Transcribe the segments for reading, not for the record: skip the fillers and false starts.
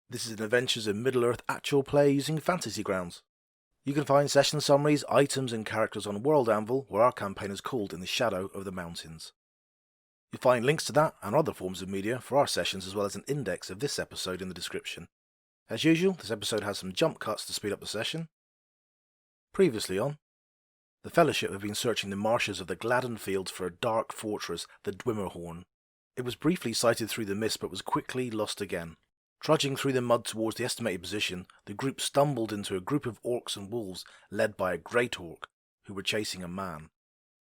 This is an Adventures in Middle-earth actual play using Fantasy Grounds. You can find session summaries, items and characters on World Anvil, where our campaign is called In the Shadow of the Mountains. You'll find links to that and other forms of media for our sessions, as well as an index of this episode in the description. As usual, this episode has some jump cuts to speed up the session. Previously on, the Fellowship have been searching the marshes of the Gladden fields for a dark fortress, the Dwimmerhorn. It was briefly sighted through the mist, but was quickly lost again. Trudging through the mud towards the estimated position, the group stumbled into a group of orcs and wolves led by a Great Orc, who were chasing a man.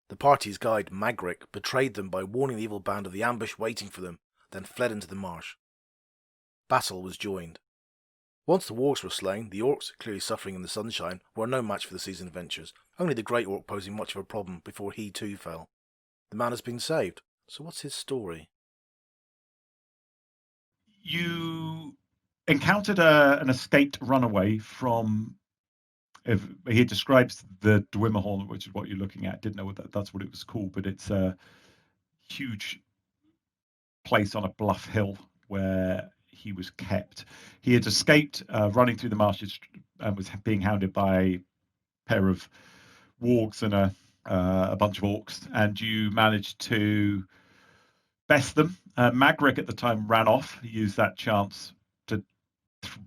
The party's guide, Magric, betrayed them by warning the evil band of the ambush waiting for them, then fled into the marsh. Battle was joined. Once the wargs were slain, the orcs, clearly suffering in the sunshine, were no match for the season's adventurers, only the Great Orc posing much of a problem before he too fell. The man has been saved, so what's his story? You encountered an escaped runaway from. He describes the Dwimmerhorn, which is what you're looking at. Didn't know that's what it was called, but it's a huge place on a bluff hill where he was kept. He had escaped, running through the marshes, and was being hounded by a pair of wargs and a bunch of orcs. And you managed to best them. Magric at the time ran off. He used that chance to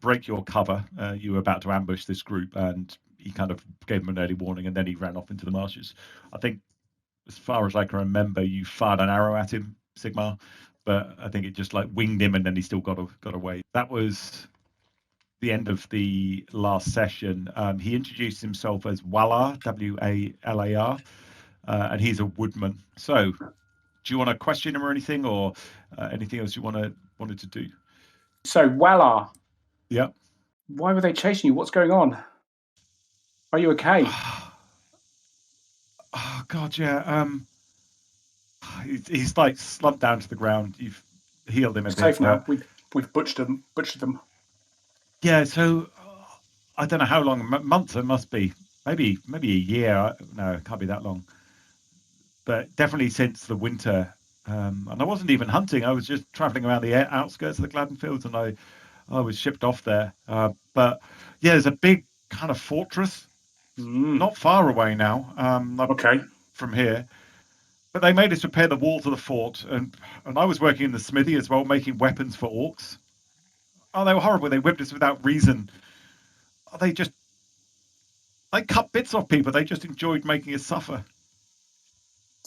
break your cover. You were about to ambush this group, and he kind of gave them an early warning, and then he ran off into the marshes. I think, as far as I can remember, you fired an arrow at him, Sigmar, but I think it just like winged him, and then he still got away. That was the end of the last session. He introduced himself as Walar, Walar, and he's a woodman. So, do you want to question him or anything, or anything else you wanted to do? So, Walar. Yeah. Why were they chasing you? What's going on? Are you okay? Oh God, yeah. He's like slumped down to the ground. You've healed him a bit. Safe now. We've butchered them. Yeah. So I don't know how long. Months it must be. Maybe a year. No, it can't be that long. But definitely since the winter. And I wasn't even hunting. I was just traveling around the outskirts of the Gladden fields, and I was shipped off there. But yeah, there's a big kind of fortress, not far away now. Okay. From here. But they made us repair the walls of the fort, and I was working in the smithy as well, making weapons for orcs. Oh, they were horrible. They whipped us without reason. They cut bits off people. They just enjoyed making us suffer.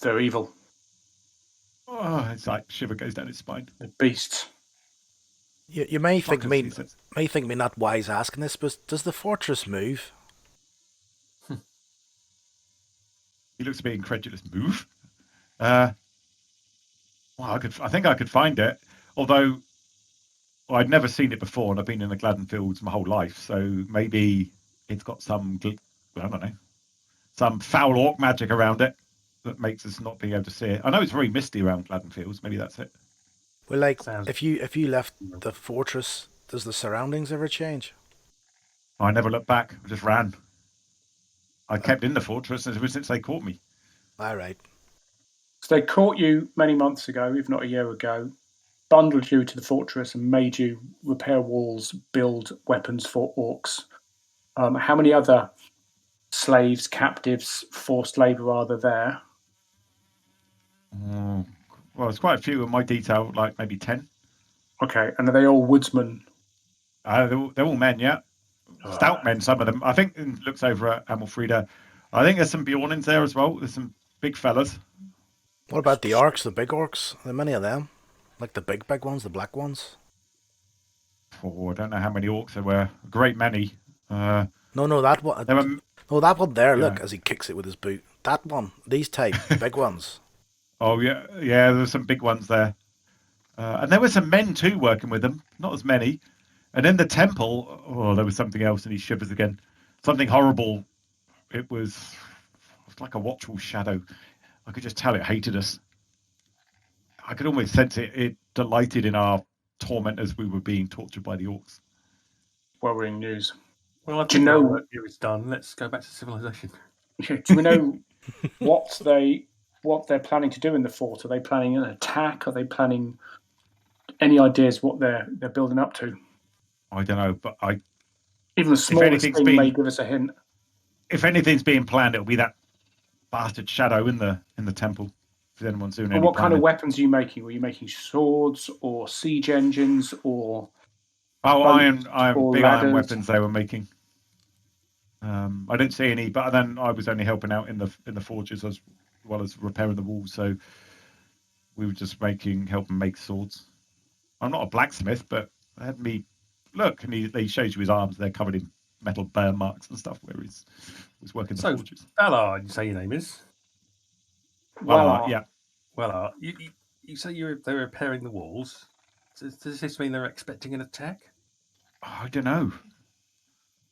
They're evil. Oh, it's like shiver goes down his spine. The beasts. You may think me not wise asking this, but does the fortress move? He looks a bit incredulous. Move? Well, I think I could find it, although I'd never seen it before, and I've been in the Gladden fields my whole life, so maybe it's got some, I don't know, some foul orc magic around it that makes us not be able to see it. I know it's very misty around Gladden fields. Maybe that's it. Well, like, if you left the fortress, does the surroundings ever change? I never looked back. I just ran. I kept in the fortress ever since they caught me. All right. So they caught you many months ago, if not a year ago, bundled you to the fortress and made you repair walls, build weapons for orcs. How many other slaves, captives, forced labour are there? Well, it's quite a few in my detail, like maybe 10. Okay, and are they all woodsmen? They're all men, yeah. Stout men, some of them. I think it looks over at Amalfrida. I think there's some Bjornins there as well. There's some big fellas. What about the orcs, the big orcs? Are there many of them? Like the big ones, the black ones? Oh, I don't know how many orcs there were. A great many. No, that one. That one there, yeah. Look, as he kicks it with his boot. That one. These type, big ones. Oh, yeah. Yeah, there's some big ones there. And there were some men, too, working with them. Not as many. And in the temple, there was something else, and he shivers again. Something horrible. It was like a watchful shadow. I could just tell it hated us. I could almost sense it delighted in our torment as we were being tortured by the orcs. Worrying news. Well, do you know what here is done? Let's go back to civilization. Do we know what they're planning to do in the fort? Are they planning an attack? Are they planning any ideas what they're building up to? I don't know, but Even the smallest anything's thing been- may give us a hint. if anything's being planned, it'll be that bastard shadow in the temple. If anyone's doing But any what kind of planning. weapons are you making? Were you making swords or siege engines or Oh, boats iron, or big iron ladders? weapons they were making. I didn't see any, but then I was only helping out in the forges as well as repairing the walls. So we were just helping make swords. I'm not a blacksmith, but they had me look, and he shows you his arms. They're covered in metal burn marks and stuff where he was working the So, forges. Ballard, you say your name is? Well, yeah. Well, you say they were repairing the walls. Does this mean they're expecting an attack? I don't know.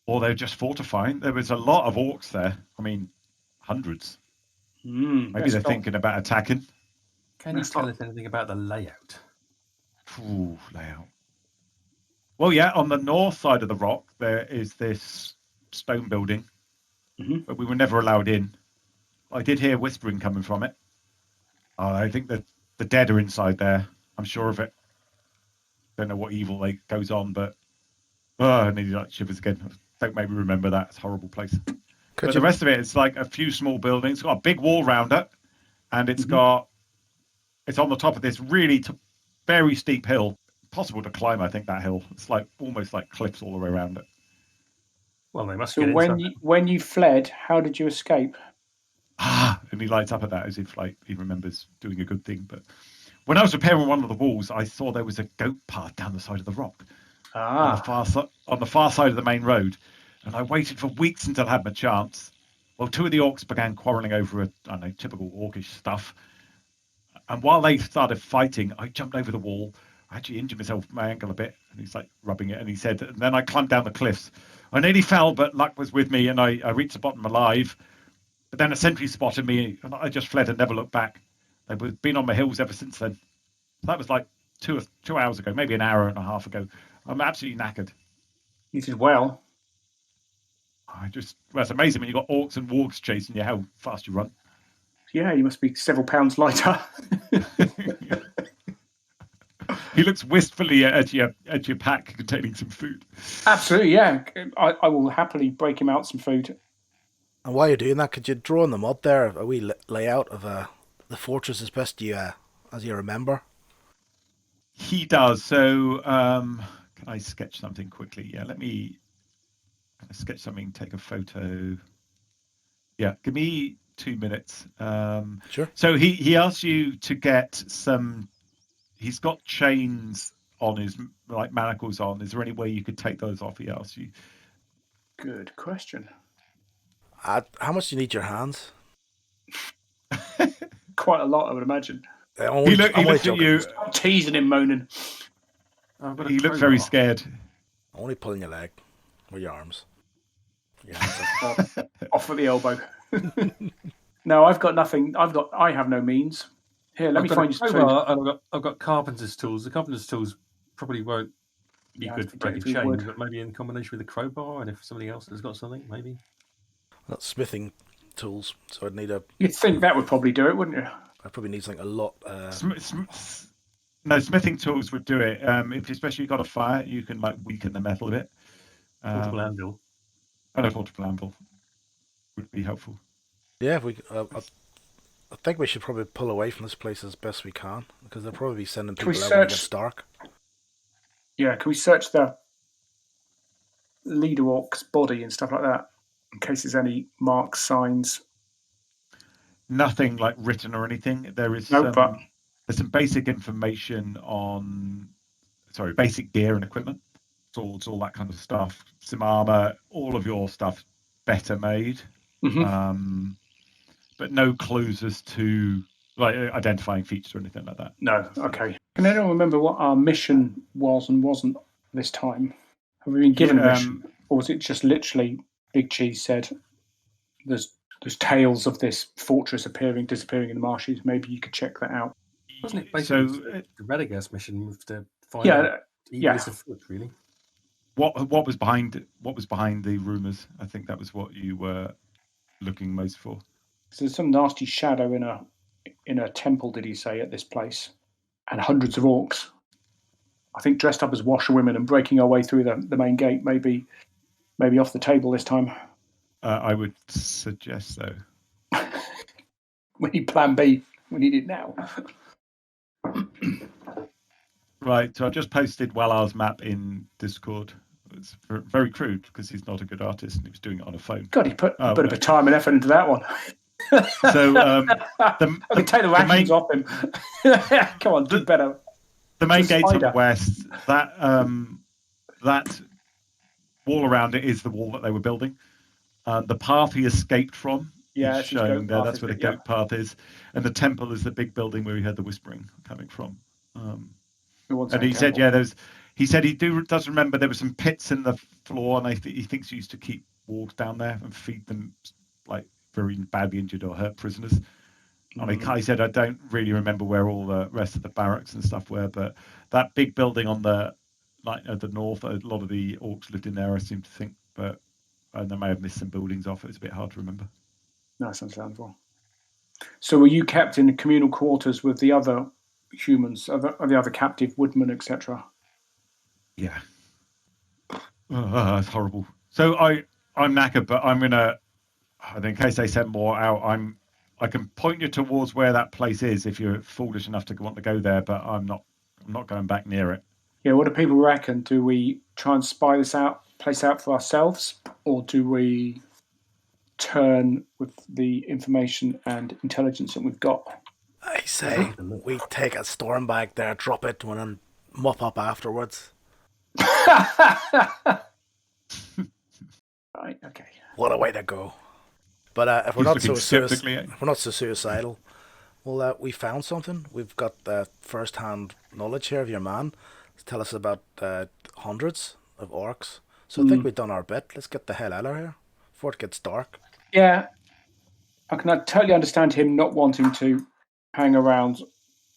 Or they're just fortifying. There was a lot of orcs there. I mean, hundreds. Maybe they're thinking about attacking. Can you tell us anything about the layout? Ooh, layout. Well, yeah, on the north side of the rock, there is this stone building, but we were never allowed in. I did hear whispering coming from it. I think that the dead are inside there. I'm sure of it. Don't know what evil goes on, but and he like shivers again. Don't make me remember that. It's a horrible place. But the rest of it is like a few small buildings. It's got a big wall round it, and it's on the top of this really very steep hill. Possible to climb, I think, that hill. It's like almost like cliffs all the way around it. Well, they must So get when you fled, how did you escape? And he lights up at that as if like he remembers doing a good thing. But when I was repairing one of the walls, I saw there was a goat path down the side of the rock on the far side of the main road, and I waited for weeks until I had my chance. Well, two of the orcs began quarreling over typical orcish stuff. And while they started fighting, I jumped over the wall. I actually injured myself, my ankle a bit, and he's like rubbing it. And he said, and then I climbed down the cliffs. I nearly fell, but luck was with me, and I reached the bottom alive. But then a sentry spotted me, and I just fled and never looked back. They've been on my heels ever since then. So that was like 2 hours ago, maybe an hour and a half ago. I'm absolutely knackered. You did well. It's amazing when you've got orcs and wargs chasing you, how fast you run. Yeah, you must be several pounds lighter. He looks wistfully at your pack containing some food. Absolutely, yeah. I will happily break him out some food. And while you're doing that, could you draw in the mud there a wee layout of the fortress as best as you remember? He does. So can I sketch something quickly? Yeah, let me sketch something, take a photo. Yeah, give me 2 minutes. Sure. So he asks you to get some. He's got chains on his manacles on. Is there any way you could take those off? He asks you. Good question. How much do you need your hands? Quite a lot, I would imagine. He looks at you. Stop teasing him, moaning. He looked very scared. I'm only pulling your leg or your arms. Off at the elbow. No, I've got nothing. I have no means. Here, let me find you some food. And I've got carpenter's tools. The carpenter's tools probably won't be good for breaking chains, but maybe in combination with a crowbar, and if somebody else has got something, maybe. That's smithing tools, so I'd need a. You'd think that would probably do it, wouldn't you? I'd probably need something a lot. No, smithing tools would do it. If especially you've got a fire, you can weaken the metal a bit. Portable anvil. And a portable anvil would be helpful. Yeah, if we. I think we should probably pull away from this place as best we can, because they'll probably be sending people out when it gets dark. Yeah, can we search the leader orc's body and stuff like that, in case there's any marks, signs? Nothing written or anything. There is there's some basic information on, basic gear and equipment, swords, all that kind of stuff, some armor, all of your stuff better made. Mm-hmm. But no clues as to identifying features or anything like that. No, okay. Can anyone remember what our mission was and wasn't this time? Have we been given a mission, or was it just literally Big Cheese said there's tales of this fortress disappearing in the marshes? Maybe you could check that out. Wasn't it basically the Radagast mission with the final of foot, really? What was behind the rumours? I think that was what you were looking most for. So there's some nasty shadow in a temple, did he say, at this place, and hundreds of orcs. I think dressed up as washerwomen and breaking our way through the main gate maybe off the table this time. I would suggest so. We need plan B. We need it now. Right, so I just posted Wallar's map in Discord. It's very crude because he's not a good artist and he was doing it on a phone. God, he put a bit of time and effort into that one. So I can take the rations off him. Come on, do better. The main gate's on the west. That wall around it is the wall that they were building. The path he escaped from is shown there. That's where the goat path is. And the temple is the big building where he heard the whispering coming from. And he said, he said he does remember there were some pits in the floor, and he thinks he used to keep wargs down there and feed them like very badly injured or hurt prisoners. And he said, I don't really remember where all the rest of the barracks and stuff were, but that big building on the north, a lot of the orcs lived in there, I seem to think, but they may have missed some buildings off. It's a bit hard to remember. That's understandable. So were you kept in communal quarters with the other humans, the other captive woodmen, etc.? Yeah. That's horrible. So I'm knackered, but I'm gonna, in case they send more out, I can point you towards where that place is if you're foolish enough to want to go there, but I'm not going back near it. Yeah, what do people reckon? Do we try and spy this place out for ourselves, or do we turn with the information and intelligence that we've got? I say we take a storm bag there, drop it, and then mop up afterwards. Right, okay. What a way to go. But if we're not so suicidal, well, we found something. We've got first-hand knowledge here of your man. Tell us about hundreds of orcs. So I think we've done our bit. Let's get the hell out of here before it gets dark. Yeah, I can totally understand him not wanting to hang around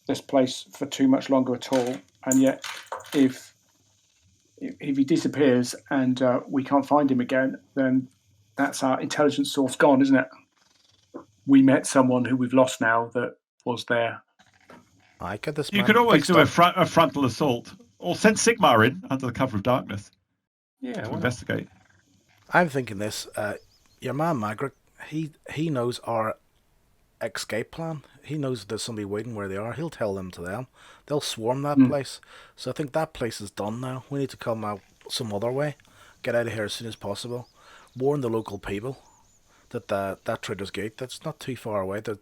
this place for too much longer at all. And yet, if he disappears and we can't find him again, then that's our intelligence source gone, isn't it? We met someone who we've lost now that was there. You could always do a frontal assault or send Sigmar in under the cover of darkness. Yeah, to investigate. I'm thinking this. Your man Magric, he knows our escape plan. He knows there's somebody waiting where they are. He'll tell them to them. They'll swarm that place. So I think that place is done now. We need to come out some other way. Get out of here as soon as possible. Warn the local people that that Traitor's Gate, that's not too far away. There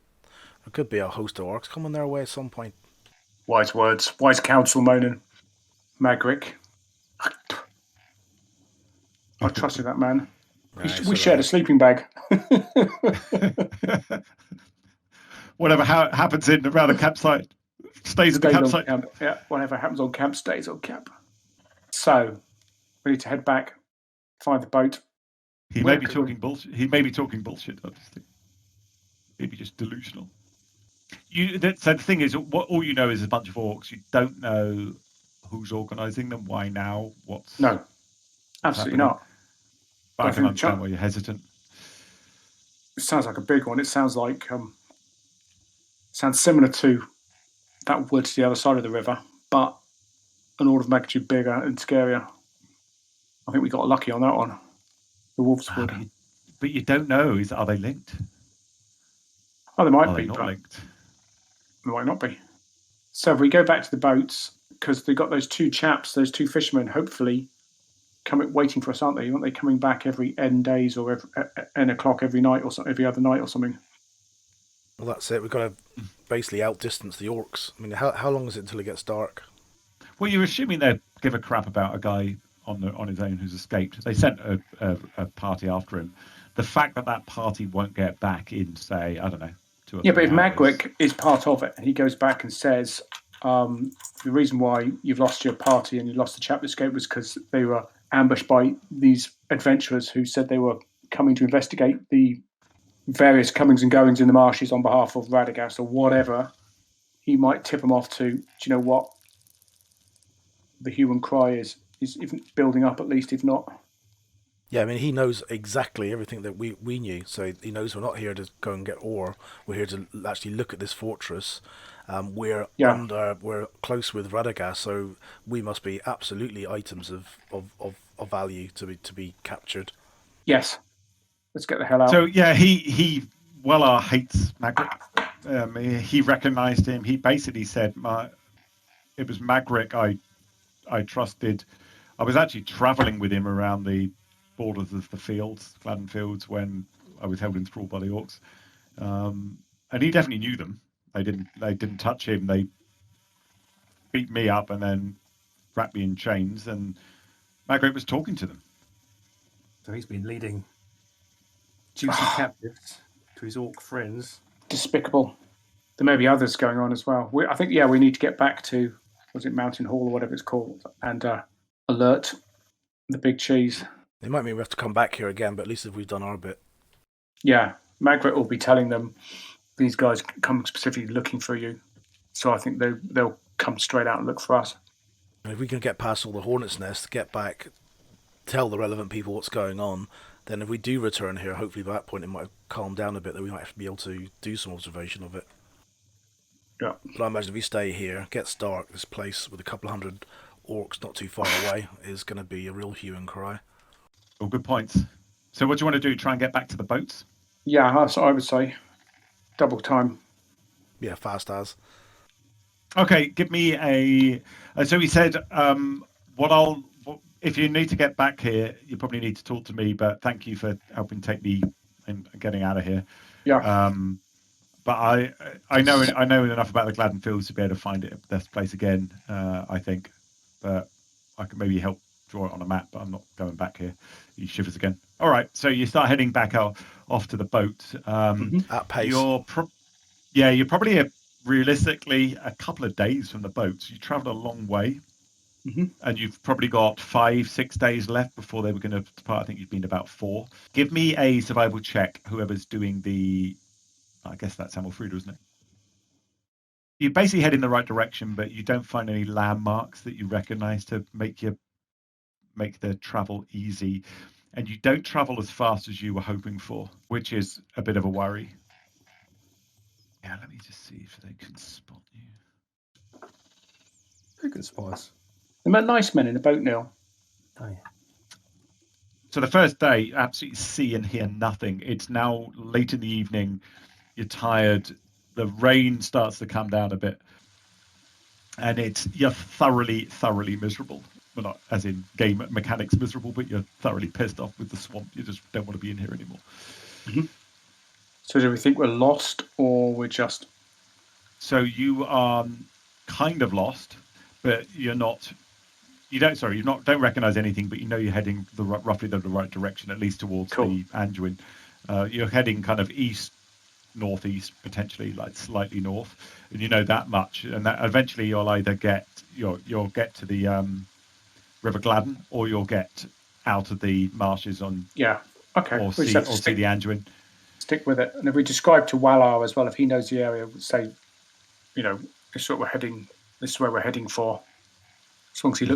could be a host of orcs coming their way at some point. Wise words. Wise counsel, Monin. Magric. I trusted that man. Right, we shared a sleeping bag. Whatever happens around the campsite stays at the campsite. Camp. Yeah, whatever happens on camp stays on camp. So we need to head back, find the boat. He may be talking bullshit. Obviously. Maybe just delusional. So the thing is, all you know is a bunch of orcs. You don't know who's organising them, why now, what's... No, absolutely not. But I can understand why you're hesitant. It sounds like a big one. It sounds like... sounds similar to that wood to the other side of the river, but an order of magnitude bigger and scarier. I think we got lucky on that one. The Wolf's Wood. But you don't know. Are they linked? Oh, they might be. Not linked? They might not be. So if we go back to the boats, because they've got those two fishermen, hopefully, waiting for us, aren't they? Aren't they coming back every N days or N o'clock every night or every other night or something? Well, that's it. We've got to basically outdistance the orcs. I mean, how long is it until it gets dark? Well, you're assuming they'd give a crap about a guy on his own who's escaped. They sent a party after him. The fact that party won't get back in, say, I don't know, 2 or 3 but if hours. Magric is part of it, and he goes back and says, the reason why you've lost your party and you lost the chapter escape was because they were ambushed by these adventurers who said they were coming to investigate the various comings and goings in the marshes on behalf of Radagast or whatever, he might tip them off to, do you know what? The human cry is even building up, at least, if not Yeah, I mean, he knows exactly everything that we knew. So he knows we're not here to go and get ore. We're here to actually look at this fortress. Yeah. We're close with Radagast, so we must be absolutely items of value to be captured. Yes. Let's get the hell out. So yeah, he Wellar hates Magric. He recognised him. He basically said, "It was Magric I trusted." I was actually travelling with him around the borders of the fields, Gladden fields, when I was held in thrall by the orcs, and he definitely knew them. They didn't touch him. They beat me up and then wrapped me in chains. And Magric was talking to them. So he's been leading juicy captives to his orc friends. Despicable. There may be others going on as well. I think, we need to get back to, was it Mountain Hall or whatever it's called, and alert the big cheese. It might mean we have to come back here again, but at least if we've done our bit. Yeah, Magric will be telling them these guys come specifically looking for you. So I think they'll come straight out and look for us. And if we can get past all the hornet's nests, get back, tell the relevant people what's going on, then if we do return here, hopefully by that point it might have calmed down a bit, that we might be able to do some observation of it. Yeah. But I imagine if we stay here, it gets dark, this place with a couple of hundred orcs not too far away is going to be a real hue and cry. Oh, good points. So what do you want to do? Try and get back to the boats? Yeah, I would say double time. Yeah, fast as. Okay, give me a. So he said, if you need to get back here, you probably need to talk to me. But thank you for helping take me and getting out of here. Yeah. But I know enough about the Gladden Fields to be able to find it this place again. I think, but I can maybe help draw it on a map. But I'm not going back here. He shivers again. All right, so you start heading back off to the boat. At pace. You're probably realistically a couple of days from the boats. You travelled a long way, and you've probably got 5-6 days left before they were going to depart. I think you've been about 4. Give me a survival check, whoever's doing the. I guess that's Amalfrida, isn't it? You basically head in the right direction, but you don't find any landmarks that you recognise to make the travel easy, and you don't travel as fast as you were hoping for, which is a bit of a worry. Yeah, let me just see if they can spot you. Who can spot us? They met nice men in a boat, Neil. Oh, yeah. So the first day, absolutely see and hear nothing. It's now late in the evening. You're tired. The rain starts to come down a bit, and you're thoroughly miserable. Well, not as in game mechanics miserable, but you're thoroughly pissed off with the swamp. You just don't want to be in here anymore. Mm-hmm. So do we think we're lost, or we're just? So you are kind of lost, but you're not. You don't recognize anything, but you know you're heading roughly the right direction, at least towards the Anduin. You're heading kind of east, northeast, potentially like slightly north, and you know that much. And that eventually you'll either you'll get to the River Gladden, or you'll get out of the marshes on. Yeah. Okay. Or see the Anduin. Stick with it, and if we describe to Wellar as well, if he knows the area, say, this is what we're heading. This is where we're heading for. As long as he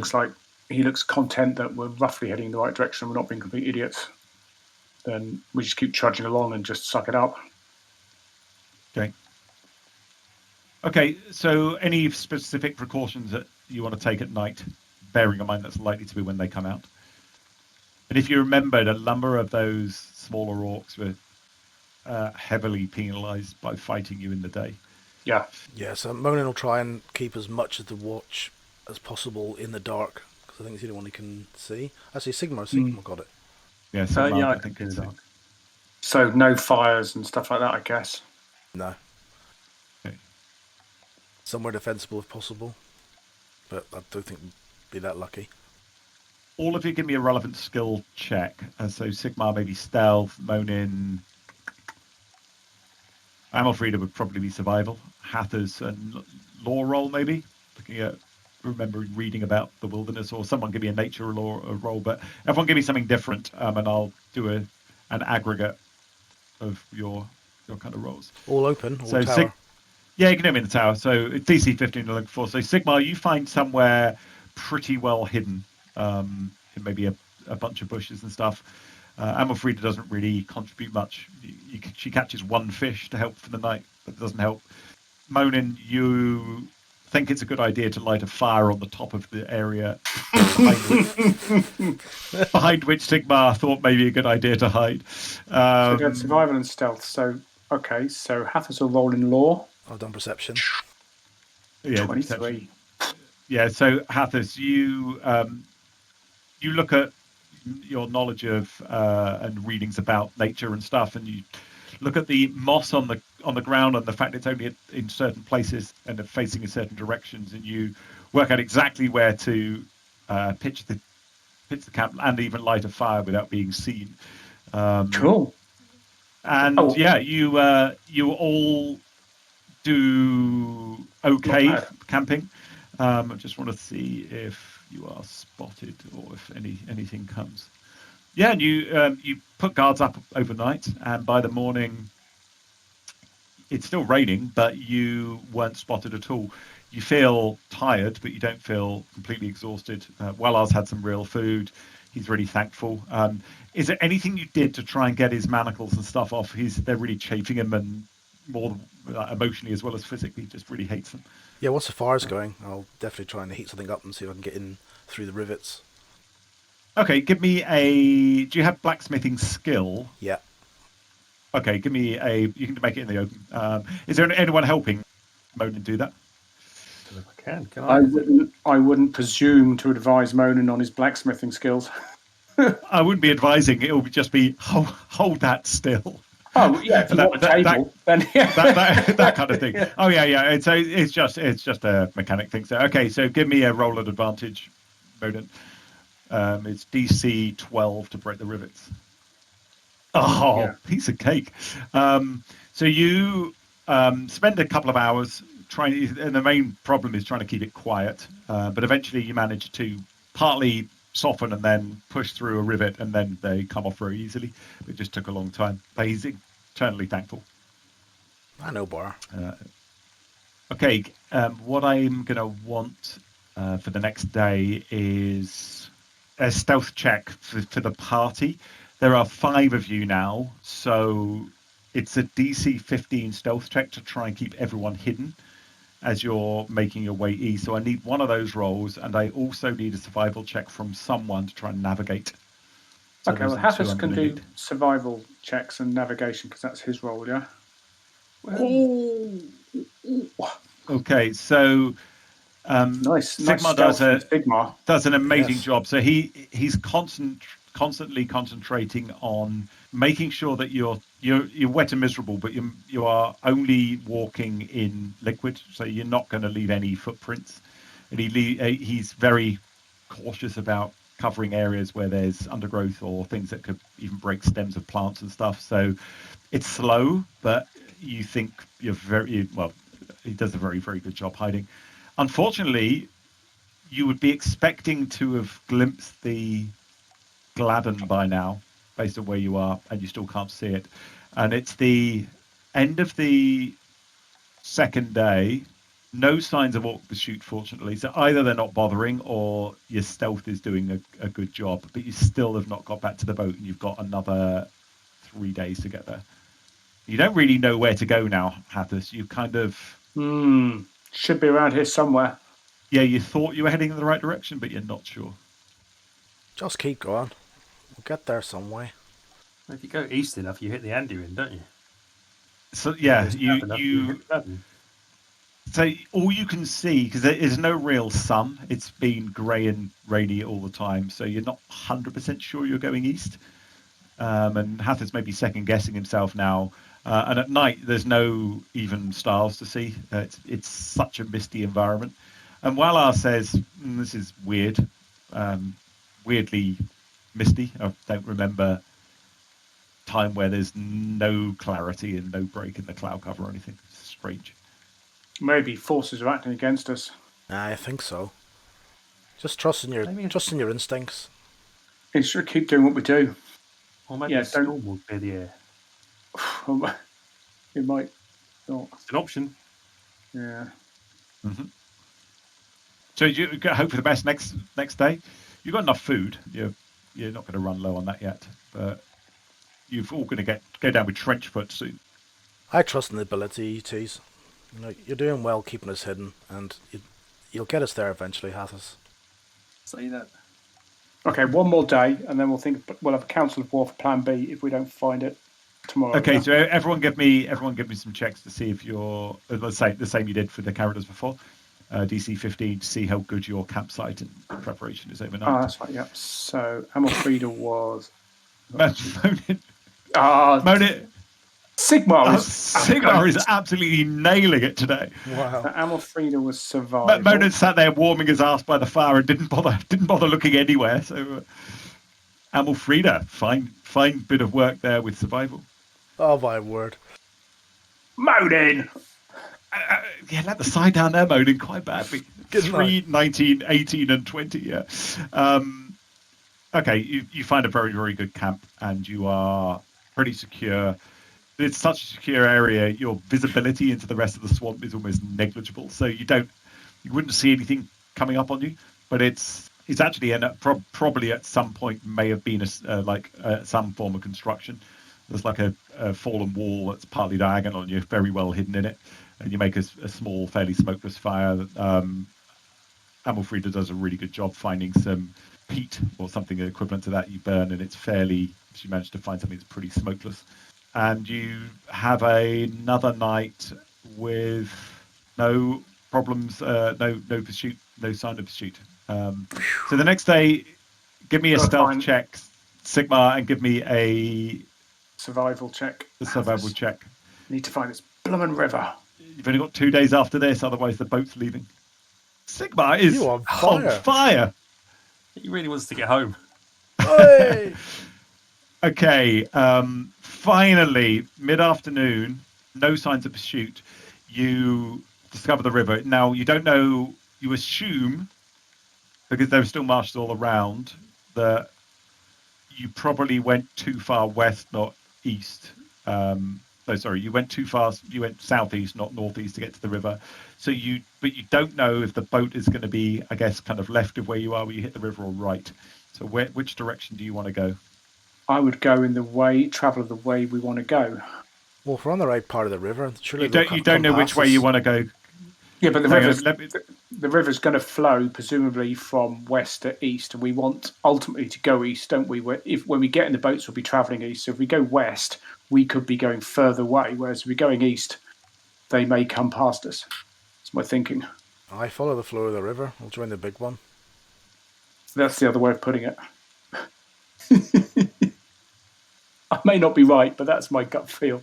looks content that we're roughly heading in the right direction, we're not being complete idiots, then we just keep trudging along and just suck it up. Okay, so any specific precautions that you want to take at night, bearing in mind that's likely to be when they come out? And if you remember, a number of those smaller orcs were heavily penalised by fighting you in the day. Yeah. Yeah, so Monin will try and keep as much of the watch as possible in the dark, because I think it's the only one he can see. Actually, Sigma got it. Yeah, I think in the dark. So no fires and stuff like that, I guess. No. Okay. Somewhere defensible if possible, but I don't think we'd be that lucky. All of you give me a relevant skill check. So Sigmar maybe stealth, Monin. Amalfrida would probably be survival. Hathers and lore roll maybe. Looking at remembering reading about the wilderness, or someone give me a nature roll, but everyone give me something different, and I'll do an aggregate of your kind of rolls. All open, all so tower. Yeah, you can do them in the tower. So it's DC 15 to look for. So Sigmar, you find somewhere pretty well hidden, in maybe a bunch of bushes and stuff. Amalfrida doesn't really contribute much. She catches one fish to help for the night, but it doesn't help. Monin, you think it's a good idea to light a fire on the top of the area behind which Sigmar thought maybe a good idea to hide. So we had survival and stealth. So, okay, so Hathis will roll in law. I've done perception. Yeah, 23. Yeah, so Hathis, you look at your knowledge of and readings about nature and stuff, and you look at the moss on the ground and the fact it's only in certain places and facing in certain directions, and you work out exactly where to pitch the camp and even light a fire without being seen. Cool. And yeah, you all do okay camping. I just want to see if you are spotted or if anything comes. Yeah, and you put guards up overnight, and by the morning, it's still raining, but you weren't spotted at all. You feel tired, but you don't feel completely exhausted. Wallar's had some real food. He's really thankful. Is there anything you did to try and get his manacles and stuff off? They're really chafing him, and more emotionally as well as physically, just really hates them. Yeah, once the fire's going, I'll definitely try and heat something up and see if I can get in through the rivets. Okay, give me do you have blacksmithing skill? Yeah. Okay, give me you can make it in the open. Is there anyone helping Monin do that? If I can I wouldn't presume to advise Monin on his blacksmithing skills. I wouldn't be advising. It would just be hold that still. Oh yeah, if you want a table, then yeah. that kind of thing. Oh yeah. It's just a mechanic thing. So okay, so give me a roll at advantage, Monin. It's DC 12 to break the rivets. Oh, yeah. Piece of cake. So you spend a couple of hours trying, and the main problem is trying to keep it quiet. But eventually you manage to partly soften and then push through a rivet, and then they come off very easily. It just took a long time. But he's eternally thankful. I know, Bar. Okay, what I'm going to want for the next day is a stealth check for the party. There are 5 of you now, so it's a DC 15 stealth check to try and keep everyone hidden as you're making your way east. So I need one of those rolls, and I also need a survival check from someone to try and navigate. So okay, well, Hathis can do survival checks and navigation because that's his role, yeah? Okay, so nice. Sigmar does an amazing job. So he's constantly concentrating on making sure that you're wet and miserable, but you are only walking in liquid, so you're not going to leave any footprints. And he's very cautious about covering areas where there's undergrowth or things that could even break stems of plants and stuff. So it's slow, but you think you're very well. He does a very, very good job hiding. Unfortunately, you would be expecting to have glimpsed the Gladden by now, based on where you are, and you still can't see it. And it's the end of the second day. No signs of orc pursuit, fortunately. So either they're not bothering, or your stealth is doing a good job. But you still have not got back to the boat, and you've got another 3 days to get there. You don't really know where to go now, Hathis. You kind of should be around here somewhere. Yeah, you thought you were heading in the right direction, but you're not sure. Just keep going. We'll get there some way. If you go east enough, you hit the Anduin, don't you? So yeah, you so all you can see, because there is no real sun, it's been grey and rainy all the time, so you're not 100% sure you're going east. And Hathis may be second guessing himself now. And at night, there's no even stars to see. It's such a misty environment. And Wallar says, this is weird, weirdly misty. I don't remember time where there's no clarity and no break in the cloud cover or anything. It's strange. Maybe forces are acting against us. I think so. Just trust in your instincts. We should keep doing what we do. Or maybe a storm will clear the air. It might not. It's an option. Yeah. Mm-hmm. So you hope for the best next day. You've got enough food. You're you're not going to run low on that yet. But you've all going to go down with trench foot soon. I trust in the ability, ETs. You're doing well keeping us hidden, and you'll get us there eventually, Hathis. Say that. Okay, one more day, and then we'll have a council of war for Plan B if we don't find it tomorrow. Okay, so everyone give me some checks to see if you're, let's say the same you did for the characters before. DC 15 to see how good your campsite and preparation is overnight. Oh, that's right. Yeah. So Amalfreda was. Monin. Sigmar is absolutely nailing it today. Wow. Amalfreda was survival. Monin sat there warming his ass by the fire and didn't bother looking anywhere. So Amalfreda, fine bit of work there with survival. Oh my word. Monin! Yeah, let the side down there, Monin, quite badly. 3, 19, 18, and 20, yeah. Okay, you find a very, very good camp, and you are pretty secure. It's such a secure area, your visibility into the rest of the swamp is almost negligible, so you wouldn't see anything coming up on you, but it's actually, probably at some point may have been some form of construction. There's like a fallen wall that's partly diagonal, and you're very well hidden in it. And you make a small, fairly smokeless fire. Amalfreda does a really good job finding some peat or something equivalent to that you burn, and she managed to find something that's pretty smokeless. And you have another night with no problems, no pursuit, no sign of pursuit. So the next day, give me a stealth check, Sigmar, and give me a survival check. The survival check. Need to find this bloomin' river. You've only got 2 days after this, otherwise the boat's leaving. Sigmar is on fire. He really wants to get home. Hey! Okay, finally, mid-afternoon, no signs of pursuit. You discover the river. Now, you don't know, you assume, because there are still marshes all around, that you probably went too far west, not east. You went too far. You went southeast, not northeast, to get to the river. But you don't know if the boat is going to be, I guess, kind of left of where you are, where you hit the river, or right. So which direction do you want to go? I would go travel the way we want to go. Well, if we're on the right part of the river, surely you don't know which way you want to go. Yeah, but the river's going to flow presumably from west to east, and we want ultimately to go east, don't we? When we get in the boats, we'll be travelling east. So if we go west, we could be going further away, whereas if we're going east, they may come past us. That's my thinking. I follow the flow of the river. I'll join the big one. That's the other way of putting it. I may not be right, but that's my gut feel.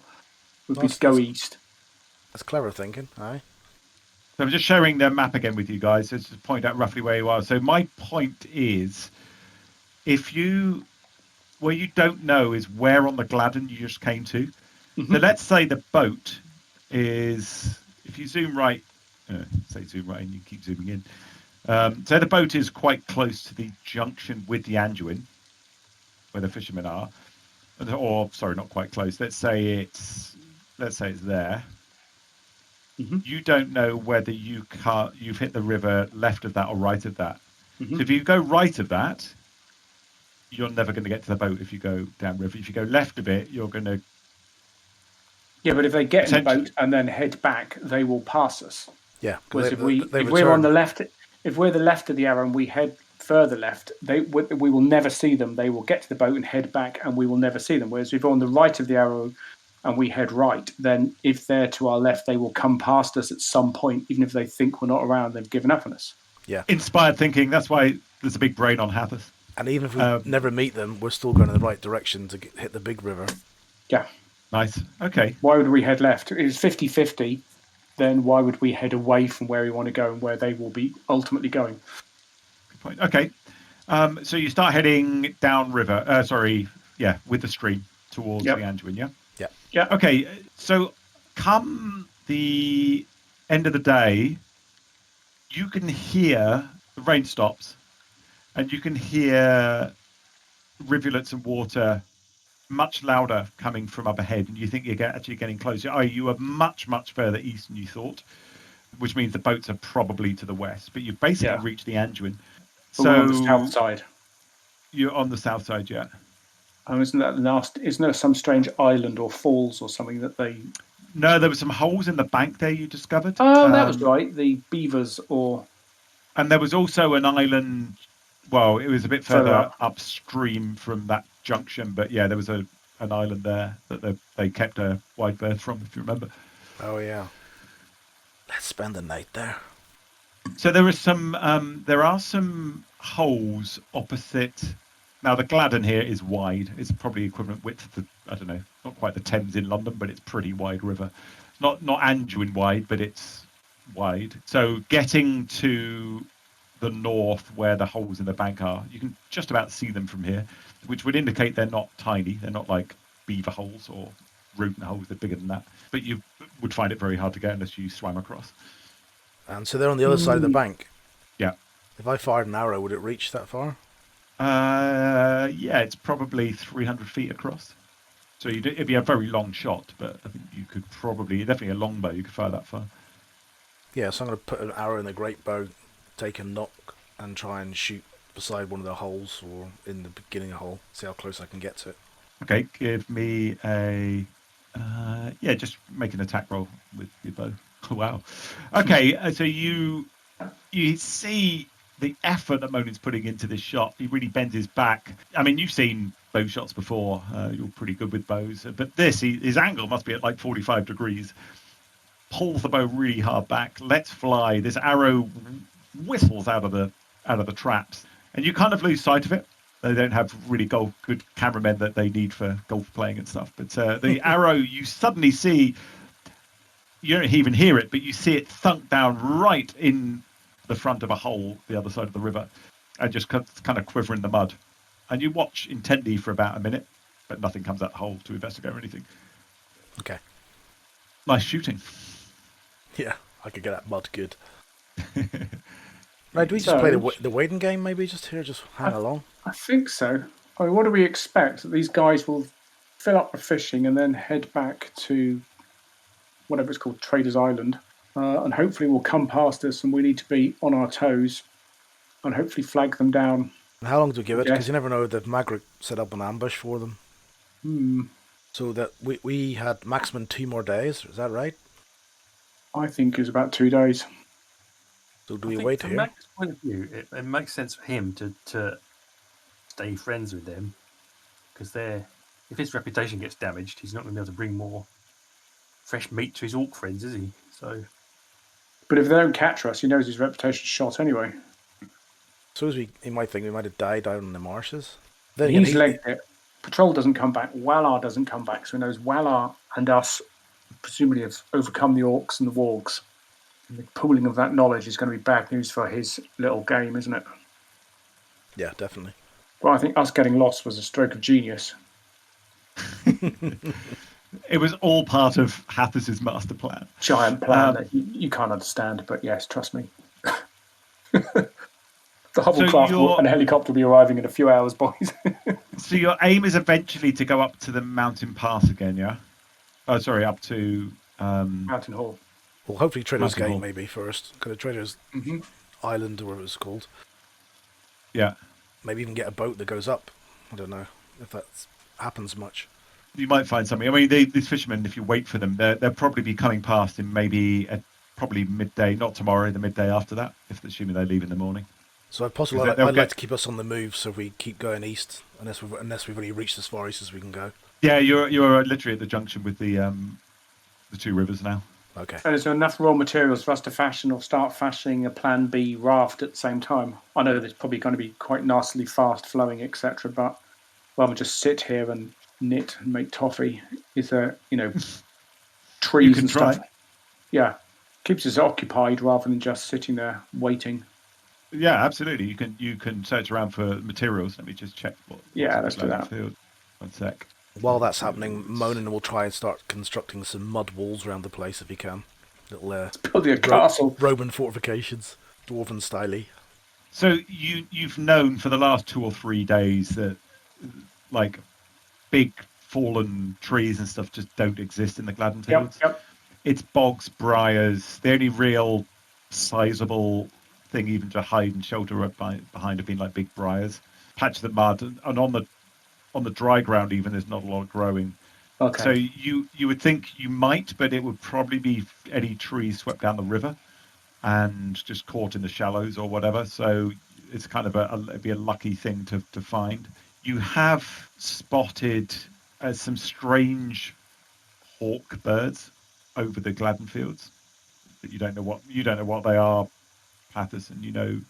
Would be to go east. That's clever thinking, aye. So I'm just sharing the map again with you guys, just to point out roughly where you are. So my point is, what you don't know is where on the Gladden you just came to. Mm-hmm. So let's say the boat is, if you zoom right, zoom right and you keep zooming in. So the boat is quite close to the junction with the Anduin, where the fishermen are. Or, sorry, not quite close. Let's say it's there. Mm-hmm. You don't know whether you've hit the river left of that or right of that. Mm-hmm. So if you go right of that, you're never going to get to the boat if you go downriver. If you go left of it, you're going to... Yeah, but if they get in the boat and then head back, they will pass us. Yeah. Because if we're on the left, if we're the left of the arrow and we head further left, we will never see them. They will get to the boat and head back, and we will never see them. Whereas if we're on the right of the arrow and we head right, then if they're to our left, they will come past us at some point, even if they think we're not around. They've given up on us. Yeah. Inspired thinking. That's why there's a big brain on Hathis. And even if we never meet them, we're still going in the right direction to hit the big river. Yeah. Nice. Okay. Why would we head left? It was 50-50. Then why would we head away from where we want to go and where they will be ultimately going? Good point. Okay. So you start heading down river. With the stream towards the Anduin, yeah? Yeah. Yeah. Okay. So come the end of the day, you can hear the rain stops, and you can hear rivulets and water much louder coming from up ahead, and you think you're actually getting closer. You are much, much further east than you thought, which means the boats are probably to the west, but you've basically reached the Anduin. So we're on the south side. You're on the south side, yeah. Oh, isn't that nasty? Isn't there some strange island or falls or something that they? No, there were some holes in the bank there you discovered. Oh, that was right. The beavers, or and there was also an island. Well, it was a bit further upstream from that junction, but yeah, there was an island there that they kept a wide berth from, if you remember. Oh yeah. Let's spend the night there. So there are some holes opposite. Now the Gladden here is wide. It's probably equivalent width to, I don't know, not quite the Thames in London, but it's pretty wide river. Not Anduin wide, but it's wide. So getting to the north where the holes in the bank are, you can just about see them from here, which would indicate they're not tiny. They're not like beaver holes or rodent holes. They're bigger than that. But you would find it very hard to get unless you swam across. And so they're on the other side of the bank? Yeah. If I fired an arrow, would it reach that far? Yeah, it's probably 300 feet across. So it'd be a very long shot, but I think you could probably, definitely a longbow, you could fire that far. Yeah, so I'm going to put an arrow in the great bow, take a knock, and try and shoot beside one of the holes, or in the beginning hole, see how close I can get to it. Okay, give me a... yeah, just make an attack roll with your bow. Wow. Okay, so you see the effort that Monin's putting into this shot. He really bends his back. I mean, you've seen bow shots before. You're pretty good with bows. But his angle must be at like 45 degrees. Pulls the bow really hard back, lets fly. This arrow whistles out of the traps. And you kind of lose sight of it. They don't have really good cameramen that they need for golf playing and stuff. But the arrow, you suddenly see, you don't even hear it, but you see it thunk down right in the front of a hole, the other side of the river, and just kind of quiver in the mud. And you watch intently for about a minute, but nothing comes out the hole to investigate or anything. Okay. Nice shooting. Yeah, I could get that mud good. Right, do we just play the waiting game maybe just here, just hang along? I think so. I mean, what do we expect? That these guys will fill up the fishing and then head back to whatever it's called, Trader's Island, and hopefully we'll come past us and we need to be on our toes and hopefully flag them down. And how long do we give it? Because you never know that Magric set up an ambush for them. So that we had maximum 2 more days, is that right? I think it was about 2 days. So do we wait here? From Magric's point of view, it makes sense for him to stay friends with them, because if his reputation gets damaged, he's not going to be able to bring more fresh meat to his orc friends, is he? So, but if they don't catch us, he knows his reputation's shot anyway. So he might think we might have died out in the marshes. Then he's legged it. Patrol doesn't come back. Walar doesn't come back. So he knows Walar and us presumably have overcome the orcs and the wargs. And the pooling of that knowledge is going to be bad news for his little game, isn't it? Yeah, definitely. Well, I think us getting lost was a stroke of genius. It was all part of Hathas's master plan. Giant plan that you can't understand, but yes, trust me. The hovercraft and a helicopter will be arriving in a few hours, boys. So your aim is eventually to go up to the mountain pass again, yeah? Oh, sorry, up to... Mountain Hall. Well, hopefully Trader's Gate maybe first. Because Trader's Island, or whatever it's called. Yeah. Maybe even get a boat that goes up. I don't know if that happens much. You might find something. I mean, these fishermen, if you wait for them, they'll probably be coming past in maybe probably midday, not tomorrow, the midday after that, assuming they leave in the morning. So if possible, I'd like to keep us on the move so we keep going east, unless we've already reached as far east as we can go. Yeah, you're literally at the junction with the 2 rivers now. Okay. And is there enough raw materials for us to fashion or start fashioning a Plan B raft at the same time? I know that it's probably going to be quite nicely fast flowing, etc. But rather than just sit here and knit and make toffee, is there, trees and stuff? Try. Yeah, keeps us occupied rather than just sitting there waiting. Yeah, absolutely. You can search around for materials. Let me just check let's do that. Field. 1 sec. While that's happening, Monin will try and start constructing some mud walls around the place if he can. Little building a castle. Roman fortifications, dwarven style. So you've known for the last 2 or 3 days that like big fallen trees and stuff just don't exist in the Gladden fields. Yep. It's bogs, briars. The only real sizable thing even to hide and shelter up behind have been like big briars. patches of mud, and on the dry ground even there's not a lot growing. Okay. So you would think you might, but it would probably be any trees swept down the river and just caught in the shallows or whatever. So it's kind of it'd be a lucky thing to find. You have spotted some strange hawk birds over the Gladden fields, but you don't know what they are, Patterson. You know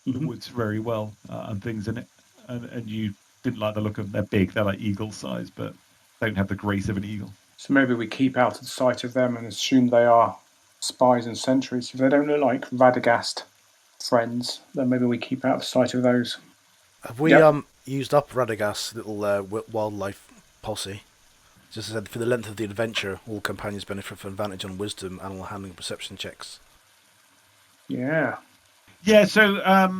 the woods very well and things in it, and you didn't like the look of them. They're big. They're like eagle size, but don't have the grace of an eagle. So maybe we keep out of sight of them and assume they are spies and sentries. If they don't look like Radagast friends, then maybe we keep out of sight of those. Have we used up Radagast's little wildlife posse? Just as I said, for the length of the adventure, all companions benefit from advantage on wisdom, animal handling, and perception checks. Yeah. Yeah, so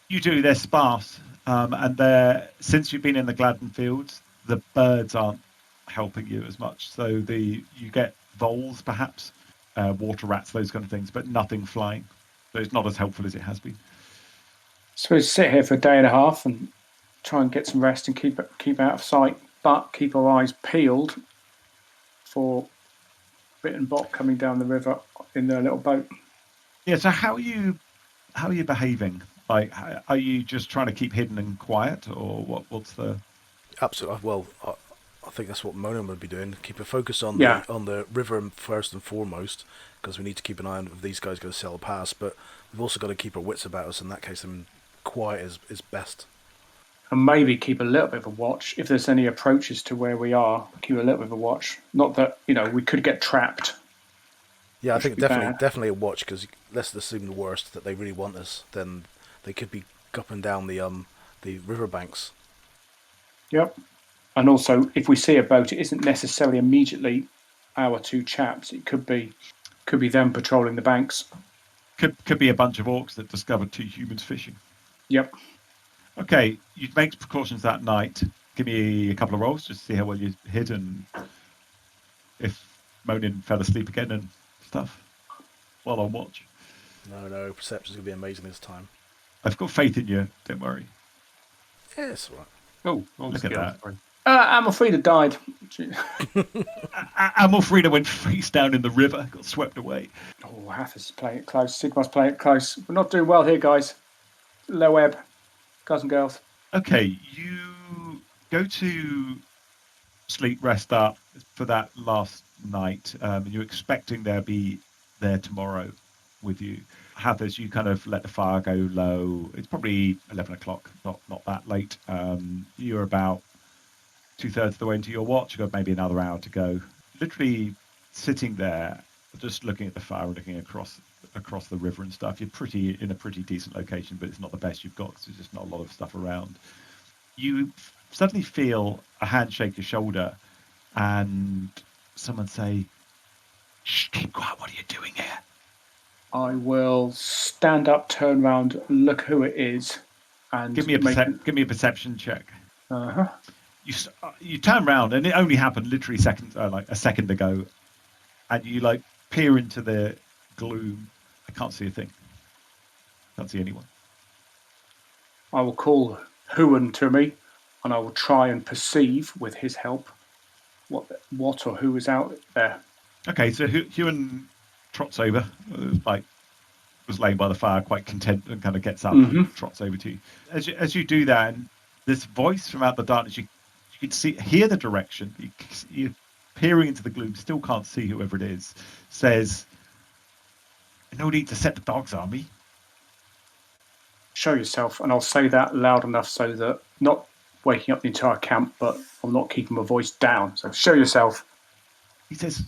you do. They're sparse, and since you've been in the Gladden fields, the birds aren't helping you as much. So you get voles, perhaps, water rats, those kind of things, but nothing flying. So it's not as helpful as it has been. So we sit here for a day and a half and try and get some rest and keep out of sight, but keep our eyes peeled for Bit and Bot coming down the river in their little boat. Yeah. So how are you behaving? Like, are you just trying to keep hidden and quiet, or what's the? Absolutely. Well, I think that's what Monan would be doing. Keep a focus on the river first and foremost, because we need to keep an eye on if these guys going to sail past. But we've also got to keep our wits about us. In that case, quiet is best. And maybe keep a little bit of a watch if there's any approaches to where we are. Keep a little bit of a watch. Not that we could get trapped. Yeah, I think definitely a watch, because let's assume the worst, that they really want us. Then they could be gupping down the riverbanks. Yep. And also, if we see a boat, it isn't necessarily immediately our two chaps. It could be them patrolling the banks. Could be a bunch of orcs that discovered two humans fishing. Yep. Okay, you make precautions that night. Give me a couple of rolls just to see how well you hid and if Monin fell asleep again and stuff while on watch. No, perception's going to be amazing this time. I've got faith in you, don't worry. Yeah, it's all right. Oh, look at that. Amalfreda died. Amalfreda went face down in the river, got swept away. Oh, Hathis is playing it close. Sigmar's playing it close. We're not doing well here, guys. Low ebb, guys and girls. Okay, you go to sleep, rest up for that last night, and you're expecting they'll be there tomorrow with you. Hathis, you kind of let the fire go low. It's probably 11 o'clock, not that late. You're about 2/3 of the way into your watch. You've got maybe another hour to go. Literally sitting there, just looking at the fire and looking across the river and stuff. You're in a pretty decent location, but it's not the best you've got because there's just not a lot of stuff around. You suddenly feel a hand shake your shoulder and someone say, "Shh, keep quiet, what are you doing here?" I will stand up, turn around, look who it is, and give me a perception check. Uh-huh. You turn around and it only happened literally a second ago, and you peer into the gloom. I can't see a thing. Can't see anyone. I will call Huan to me, and I will try and perceive with his help what or who is out there. Okay, so Huan trots over, was laying by the fire, quite content, and kind of gets up and trots over to you. As you do that, and this voice from out the darkness, you can hear the direction. You're peering into the gloom, still can't see whoever it is. Says, "No need to set the dogs on me." Show yourself, and I'll say that loud enough so that not waking up the entire camp, but I'm not keeping my voice down. So show yourself. He says,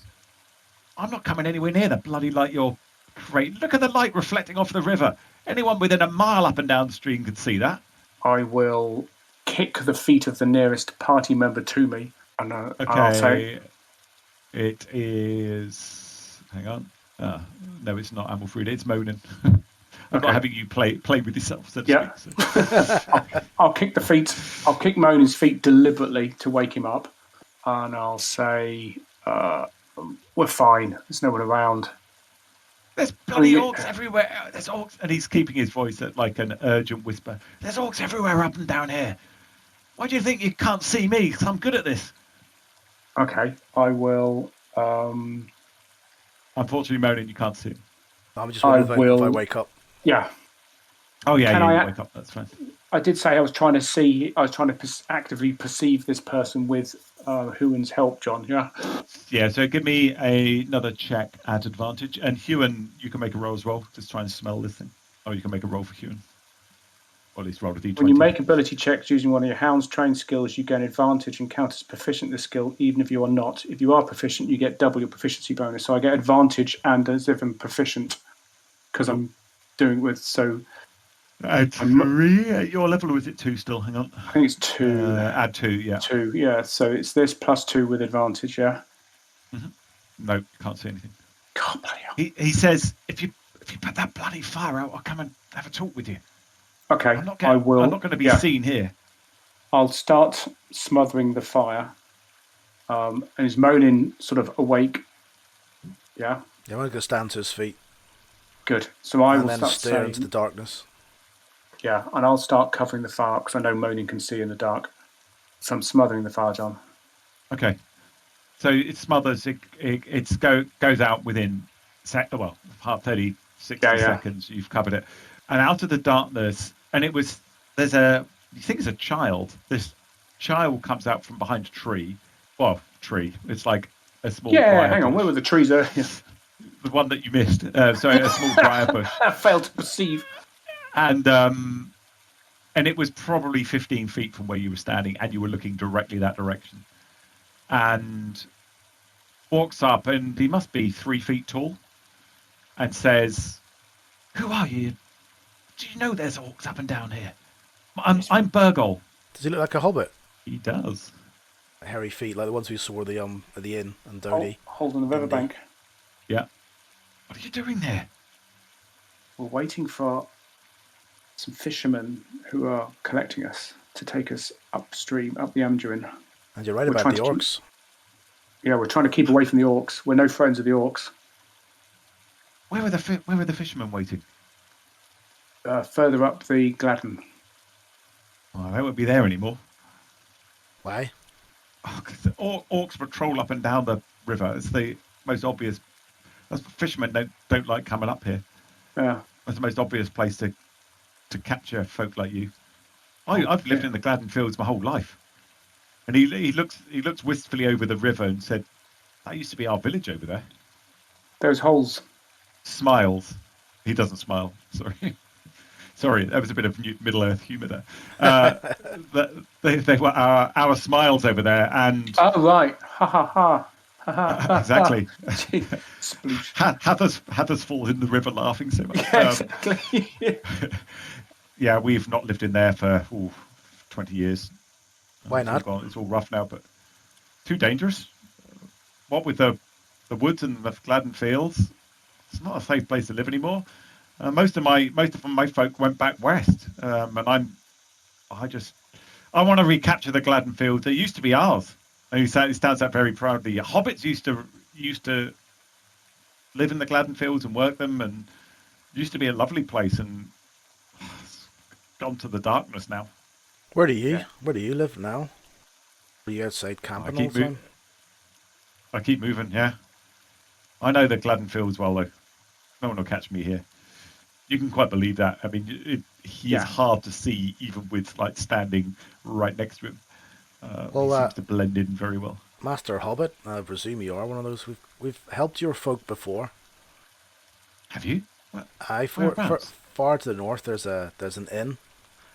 "I'm not coming anywhere near the bloody light you're creating. Look at the light reflecting off the river. Anyone within a mile up and down the stream could see that." I will kick the feet of the nearest party member to me, and I'll say, "It is." Hang on. No, it's not Amalfreda. It's Monin. I'm not having you play with yourself, so to speak. So. I'll kick the feet. I'll kick Monin's feet deliberately to wake him up, and I'll say, "We're fine. There's no one around." There's bloody orcs everywhere. There's orcs, and he's keeping his voice at like an urgent whisper. There's orcs everywhere up and down here. Why do you think you can't see me? Because I'm good at this. Okay, I will. Unfortunately, Monin, you can't see him. I'm just wondering if I wake up. Yeah. Oh yeah, Can you I wake up. That's fine. I did say I was trying to see. I was trying to actively perceive this person with Huan's help, John. Yeah. Yeah. So give me another check at advantage, and Huan, you can make a roll as well. Just try and smell this thing. Or you can make a roll for Huan. Or at least roll a d20. When you make ability checks using one of your hound's trained skills, you gain advantage and count as proficient in the skill, even if you are not. If you are proficient, you get double your proficiency bonus. So I get advantage and as if I'm proficient because I'm doing with so. Add 3 at your level, or is it 2 still? Hang on. I think it's 2. Add 2, yeah. 2, yeah. So it's this plus 2 with advantage, yeah. Mm-hmm. No, can't see anything. God, bloody hell. He says, if you put that bloody fire out, I'll come and have a talk with you. Okay, I'm not I will. I'm not going to be seen here. I'll start smothering the fire. And is Monin sort of awake? Yeah. Yeah, I'm going to stand to his feet. Good. So I will then start stare into the darkness. Yeah, and I'll start covering the fire because I know Monin can see in the dark. So I'm smothering the fire, John. Okay. So it smothers. It goes out within 30, 60 seconds. You've covered it, and out of the darkness. And you think it's a child. This child comes out from behind a tree. Well, tree. It's like a small. Yeah, hang on. Where were the trees earlier? The one that you missed. Sorry, a small briar bush. I failed to perceive. And it was probably 15 feet from where you were standing, and you were looking directly that direction. And walks up, and he must be 3 feet tall, and says, "Who are you? Do you know there's orcs up and down here? I'm Byrgol." Does he look like a hobbit? He does. Hairy feet, like the ones we saw at the inn and Dodie. Hold on the riverbank. Yeah. What are you doing there? We're waiting for some fishermen who are collecting us to take us upstream, up the Amduin. And you're right about the orcs. Yeah, we're trying to keep away from the orcs. We're no friends of the orcs. Where were the fishermen waiting? Further up the Gladden. Oh, they won't be there anymore. Why? Oh, 'cause the orcs patrol up and down the river. It's the most obvious. Fishermen don't like coming up here. Yeah. That's the most obvious place to capture folk like you. I've lived in the Gladden fields my whole life. And he looks wistfully over the river and said, "That used to be our village over there." Those holes. Smiles. He doesn't smile. Sorry. Sorry, that was a bit of Middle Earth humour there. They were our smiles over there, and oh right, ha ha ha. Exactly. Sploosh. Hathers fall in the river laughing so much. Yeah, exactly. Yeah, we've not lived in there for 20 years. Why not? It's all rough now, but too dangerous. What with the woods and the Gladden fields, it's not a safe place to live anymore. Most of my folk went back west, and I want to recapture the Gladden fields. They used to be ours. And he stands up very proudly. Hobbits used to live in the Gladden fields and work them, and it used to be a lovely place, and it's gone to the darkness now. Where do you live now? Are you outside camping all the time? I keep moving, yeah. I know the Gladden fields well, though. No one will catch me here. You can quite believe that. I mean, he is hard to see, even with like standing right next to him. He seems to blend in very well. Master Hobbit, I presume you are one of those. We've helped your folk before. Have you? Far to the north, there's an inn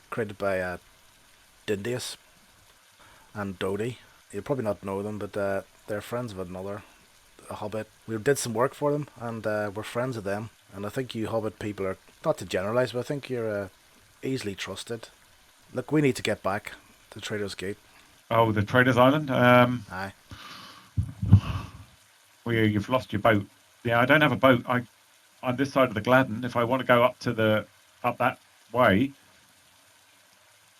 created by Dindius and Dodie. You'll probably not know them, but they're friends of a Hobbit. We did some work for them, and we're friends of them. And I think you Hobbit people are, not to generalise, but I think you're easily trusted. Look, we need to get back to Trader's Gate. Oh, the Trader's Island? Aye. Well, you've lost your boat. Yeah, I don't have a boat. I'm this side of the Gladden. If I want to go up that way,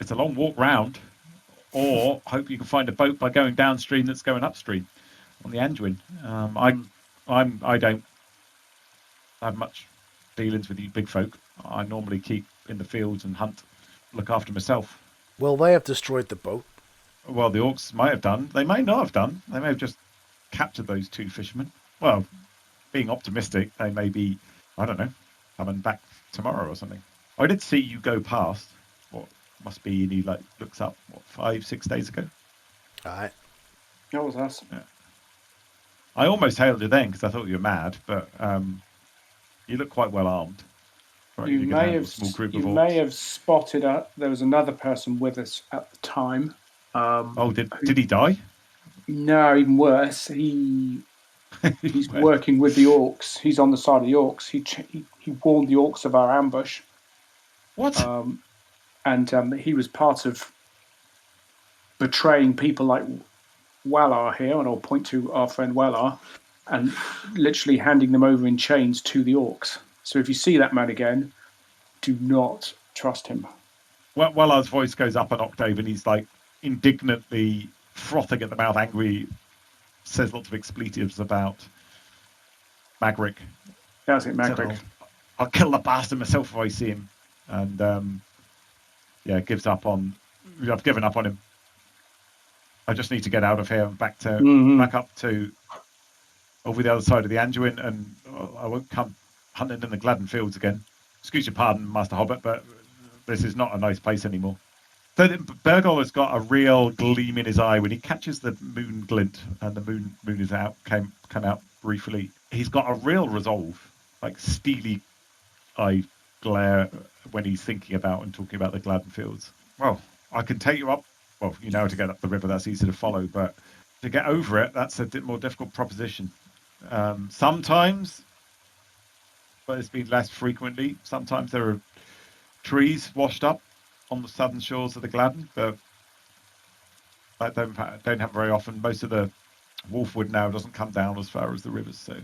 it's a long walk round. Or hope you can find a boat by going downstream that's going upstream on the Anduin. have much dealings with you big folk. I normally keep in the fields and hunt, look after myself. Well, they have destroyed the boat. Well, the orcs might have done. They may not have done. They may have just captured those 2 fishermen. Well, being optimistic, they may be, I don't know, coming back tomorrow or something. I did see you go past what must be, and he like looks up, 5-6 days ago. Alright. That was us. Yeah. I almost hailed you then because I thought you were mad, but you look quite well armed. Right, You could may handle a have small group you of orcs. may have spotted there was another person with us at the time. Oh, did he die? No, even worse. He's working with the orcs. He's on the side of the orcs. He warned the orcs of our ambush. What? And he was part of betraying people like Wellar here, and I'll point to our friend Wellar, and literally handing them over in chains to the orcs. So if you see that man again, do not trust him. Well, Wellar's voice goes up an octave, and he's like indignantly frothing at the mouth, angry, says lots of expletives about Magric. That's it, Magric. I'll kill the bastard myself if I see him. And gives up on. I've given up on him. I just need to get out of here and back up to over the other side of the Anduin, and I won't come hunting in the Gladden fields again. Excuse your pardon, Master Hobbit, but this is not a nice place anymore. So Byrgol has got a real gleam in his eye when he catches the moon glint, and the moon is out, come out briefly. He's got a real resolve, like steely eye glare when he's thinking about and talking about the Gladden fields. Well, I can take you up. Well, you know how to get up the river, that's easy to follow, but to get over it, that's a more difficult proposition. Sometimes, but it's been less frequently, sometimes there are trees washed up on the southern shores of the Gladden, but that don't happen very often. Most of the wolfwood now doesn't come down as far as the rivers, so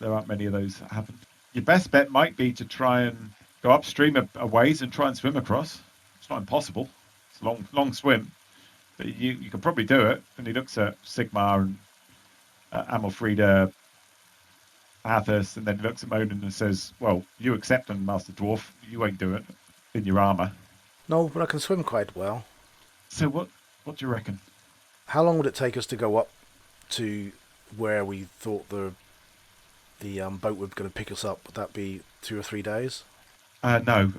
there aren't many of those that happen. Your best bet might be to try and go upstream a ways and try and swim across. It's not impossible. It's a long swim. But you can probably do it. And he looks at Sigmar and Amalfrida, Athos, and then he looks at Monin and says, well, you accept them, Master Dwarf. You won't do it in your armour. No, but I can swim quite well. So what do you reckon? How long would it take us to go up to where we thought the boat was going to pick us up? Would that be 2 or 3 days? No,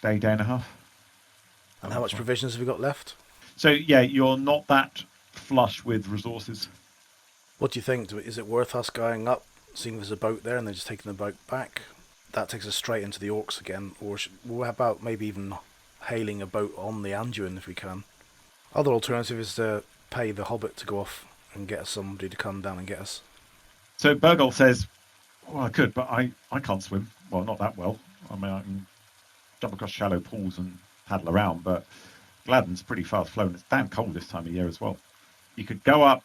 day and a half. And how much provisions have we got left? So, yeah, you're not that flush with resources. What do you think? Is it worth us going up, seeing there's a boat there, and then just taking the boat back? That takes us straight into the orcs again. Or how about maybe even hailing a boat on the Anduin if we can? Other alternative is to pay the Hobbit to go off and get us somebody to come down and get us. So Byrgol says, well, I could, but I can't swim. Well, not that well. I mean, I can jump across shallow pools and paddle around, but Gladden's pretty fast flowing. It's damn cold this time of year as well. You could go up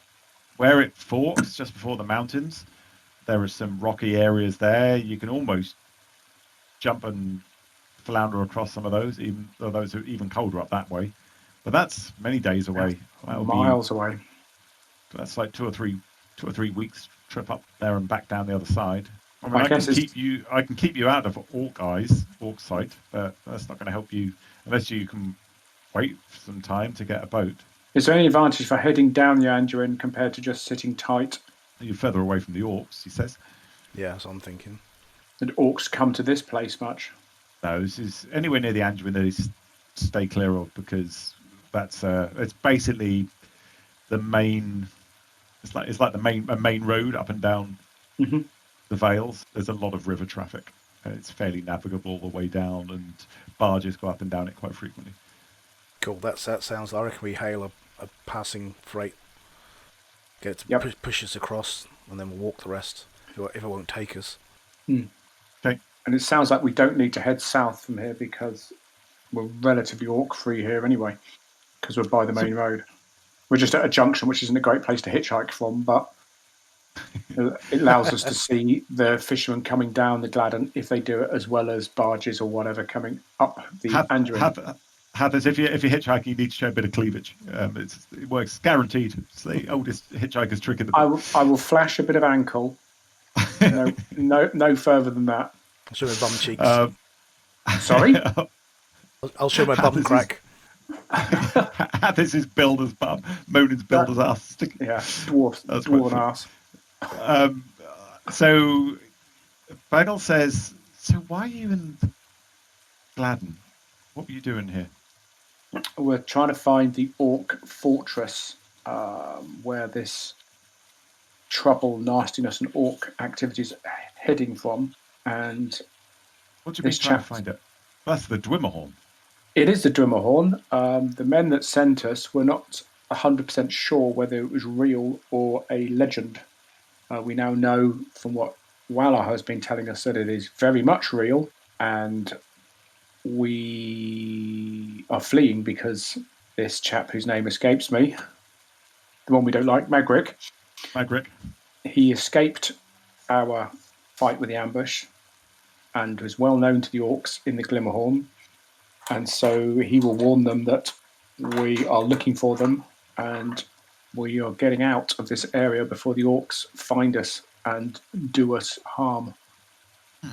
where it forks, just before the mountains. There are some rocky areas there. You can almost jump and flounder across some of those, even though those are even colder up that way. But that's many days away. Miles away. That's like 2 or 3 weeks trip up there and back down the other side. I mean, I can keep you out of orc sight, but that's not going to help you unless you can wait for some time to get a boat. Is there any advantage for heading down the Anduin compared to just sitting tight? You're further away from the orcs, he says. Yeah, that's what I'm thinking. Did orcs come to this place much? No, this is anywhere near the Anduin that is stay clear of, because that's it's basically the main. It's like a main road up and down the Vales. There's a lot of river traffic. It's fairly navigable all the way down, and barges go up and down it quite frequently. Cool. That sounds. I reckon we hail a passing freight, get it to push us across, and then we'll walk the rest if it won't take us. Okay. And it sounds like we don't need to head south from here because we're relatively orc-free here anyway, because we're by the main road. We're just at a junction, which isn't a great place to hitchhike from, but it allows us to see the fishermen coming down the Gladden if they do it, as well as barges or whatever coming up the Anduin. If you're hitchhiking, you need to show a bit of cleavage. It works, guaranteed. It's the oldest hitchhiker's trick in the book. I will flash a bit of ankle No further than that. I'll show my bum cheeks. Sorry? I'll show my bum crack. This is builder's bum. Monan's builder's ass. Yeah, dwarven ass. So Byrgol says, so why are you in Gladden? What were you doing here? We're trying to find the orc fortress where this trouble, nastiness, and orc activities are heading from. And what do you mean trying to find it? That's the Dwimmerhorn. It is the Dwimmerhorn. The men that sent us were not 100% sure whether it was real or a legend. We now know from what Waller has been telling us that it is very much real, and we are fleeing because this chap whose name escapes me, the one we don't like, Magric, he escaped our fight with the ambush and was well known to the orcs in the Glimmerhorn, and so he will warn them that we are looking for them and we are getting out of this area before the orcs find us and do us harm. Do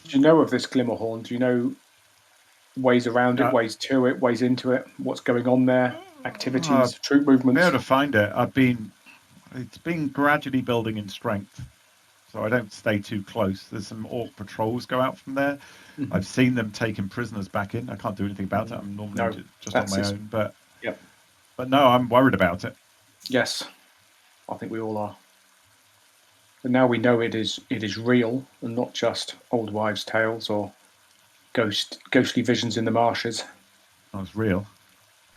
you know of this Glimmerhorn? Do you know ways around it, ways to it, ways into it, what's going on there, activities, troop movements? I'll be able to find it. It's been gradually building in strength, so I don't stay too close. There's some orc patrols go out from there. Mm-hmm. I've seen them taking prisoners back in. I can't do anything about it. I'm normally just on my own, but no, I'm worried about it. Yes, I think we all are. But now we know it is real and not just old wives' tales or ghostly visions in the marshes. Oh, it's real.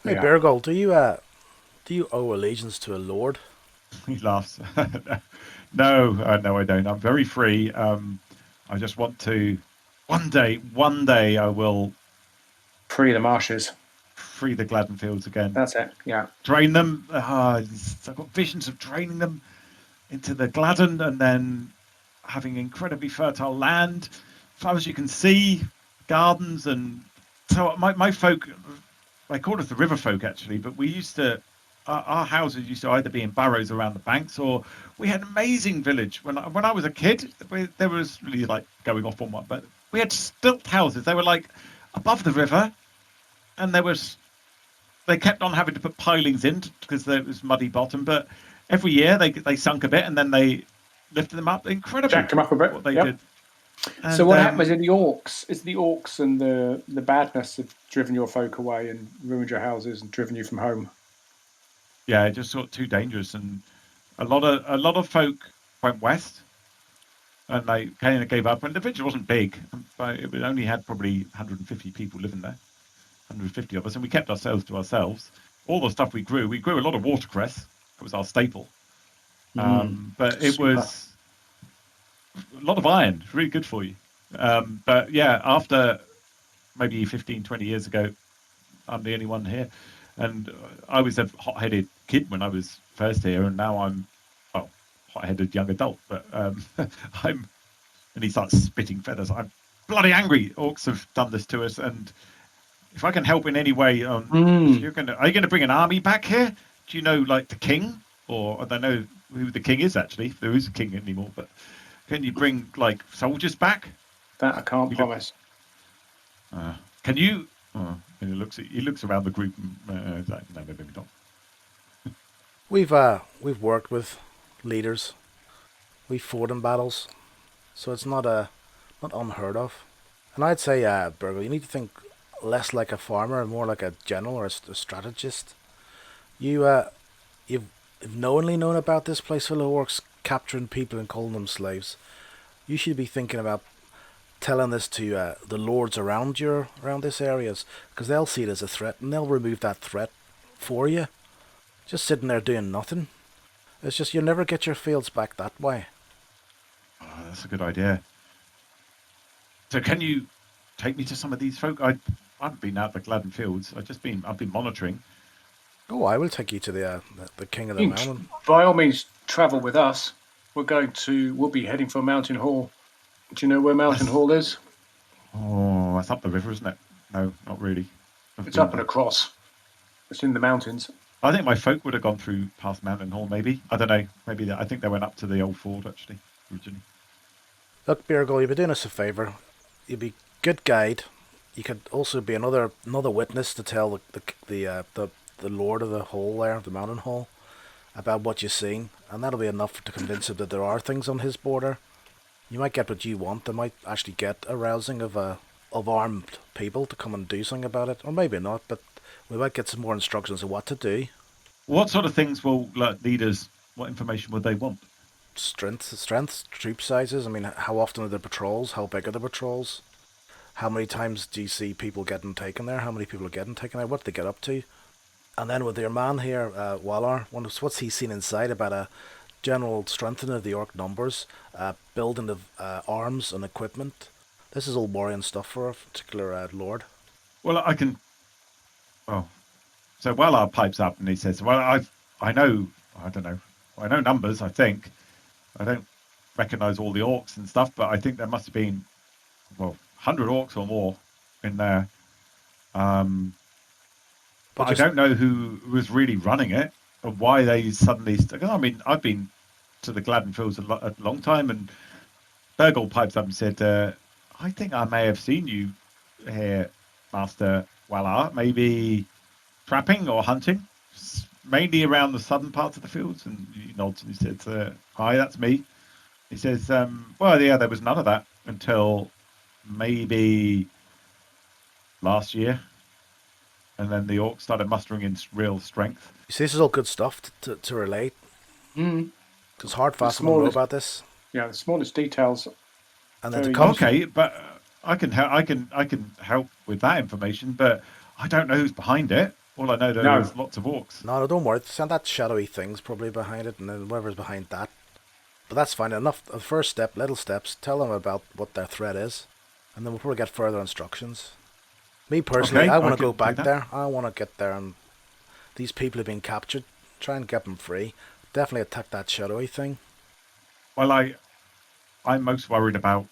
Hey, Byrgol, do you owe allegiance to a lord? He laughs. No, I don't. I'm very free. I just want to. One day, I will free the marshes, free the Gladden fields again. That's it. Yeah. Train them. I've got visions of training them into the Gladden and then having incredibly fertile land, as far as you can see, gardens, and so my folk. They called us the river folk actually, but we used to. Our houses used to either be in barrows around the banks, or we had an amazing village. When I was a kid, there was really like going off on one, but we had stilt houses. They were like above the river, and they kept on having to put pilings in because there was muddy bottom. But every year they sunk a bit, and then they lifted them up. Incredible, jacked them up a bit. What they did. And, so what happens in the orcs? Is the orcs and the badness have driven your folk away and ruined your houses and driven you from home? Yeah, it just got too dangerous, and a lot of folk went west, and they kind of gave up. And the village wasn't big, but it only had probably 150 people living there, 150 of us, and we kept ourselves to ourselves. All the stuff we grew a lot of watercress. It was our staple, but it was a lot of iron. It's really good for you. But yeah, after maybe 15, 20 years ago, I'm the only one here. And I was a hot-headed kid when I was first here, and now I'm, hot-headed young adult. But and he starts spitting feathers. I'm bloody angry. Orcs have done this to us, and if I can help in any way, are you going to bring an army back here? Do you know, like the king, or I don't know who the king is actually. If there is a king anymore, but can you bring like soldiers back? That I can't promise. Can you? And he looks around the group and no, maybe not. We've worked with leaders. We've fought in battles, so it's not unheard of. And I'd say, Byrgol, you need to think less like a farmer and more like a general or a strategist. You've knowingly known about this place full of orcs capturing people and calling them slaves. You should be thinking about telling this to the lords around this areas, because they'll see it as a threat and they'll remove that threat for you. Just sitting there doing nothing. It's just you'll never get your fields back that way. Oh, that's a good idea. So can you take me to some of these folk? I haven't been out the Gladden fields. I've been monitoring. Oh, I will take you to the king of the mountain. By all means, travel with us. We'll be heading for Mountain Hall. Do you know where Mountain Hall is? Oh, that's up the river, isn't it? No, not really. It's up and across. It's in the mountains. I think my folk would have gone through past Mountain Hall, maybe. I don't know. Maybe I think they went up to the old ford, actually, originally. Look, Byrgol, you'd be doing us a favour. You'd be good guide. You could also be another witness to tell the lord of the hole there, the mountain hall, about what you've seen, and that'll be enough to convince him that there are things on his border. You might get what you want. They might actually get a rousing of armed people to come and do something about it, or maybe not. But we might get some more instructions of what to do. What sort of things will leaders? What information would they want? Strength, troop sizes. I mean, how often are the patrols? How big are the patrols? How many times do you see people getting taken there? How many people are getting taken there? What do they get up to? And then with your man here, Walar, what's he seen inside about a general strengthening of the orc numbers, building of arms and equipment? This is all worrying stuff for a particular lord. Well, I can. Oh, so Walar pipes up and he says, "Well, I know. I don't know. I know numbers. I think. I don't recognise all the orcs and stuff, but I think there must have been, 100 orcs or more in there. But I don't know who was really running it or why they suddenly. I mean, I've been to the Gladden fields a long time, and Byrgol pipes up and said, "I think I may have seen you here, Master Walar, maybe trapping or hunting, mainly around the southern parts of the fields." And he nods and he says, "Hi, that's me." He says, "Well, yeah, there was none of that until maybe last year." And then the orcs started mustering in real strength. You see, this is all good stuff to relate. It's hard fast to know about this. Yeah, the smallest details. And then okay, but I can help with that information, but I don't know who's behind it. All I know there's lots of orcs. No, don't worry. Send that shadowy thing's probably behind it, and then whoever's behind that. But that's fine. Enough. The first step, little steps. Tell them about what their threat is, and then we'll probably get further instructions. Me personally, I want to go back there. I want to get there, and these people have been captured. Try and get them free. Definitely attack that shadowy thing. Well, I'm most worried about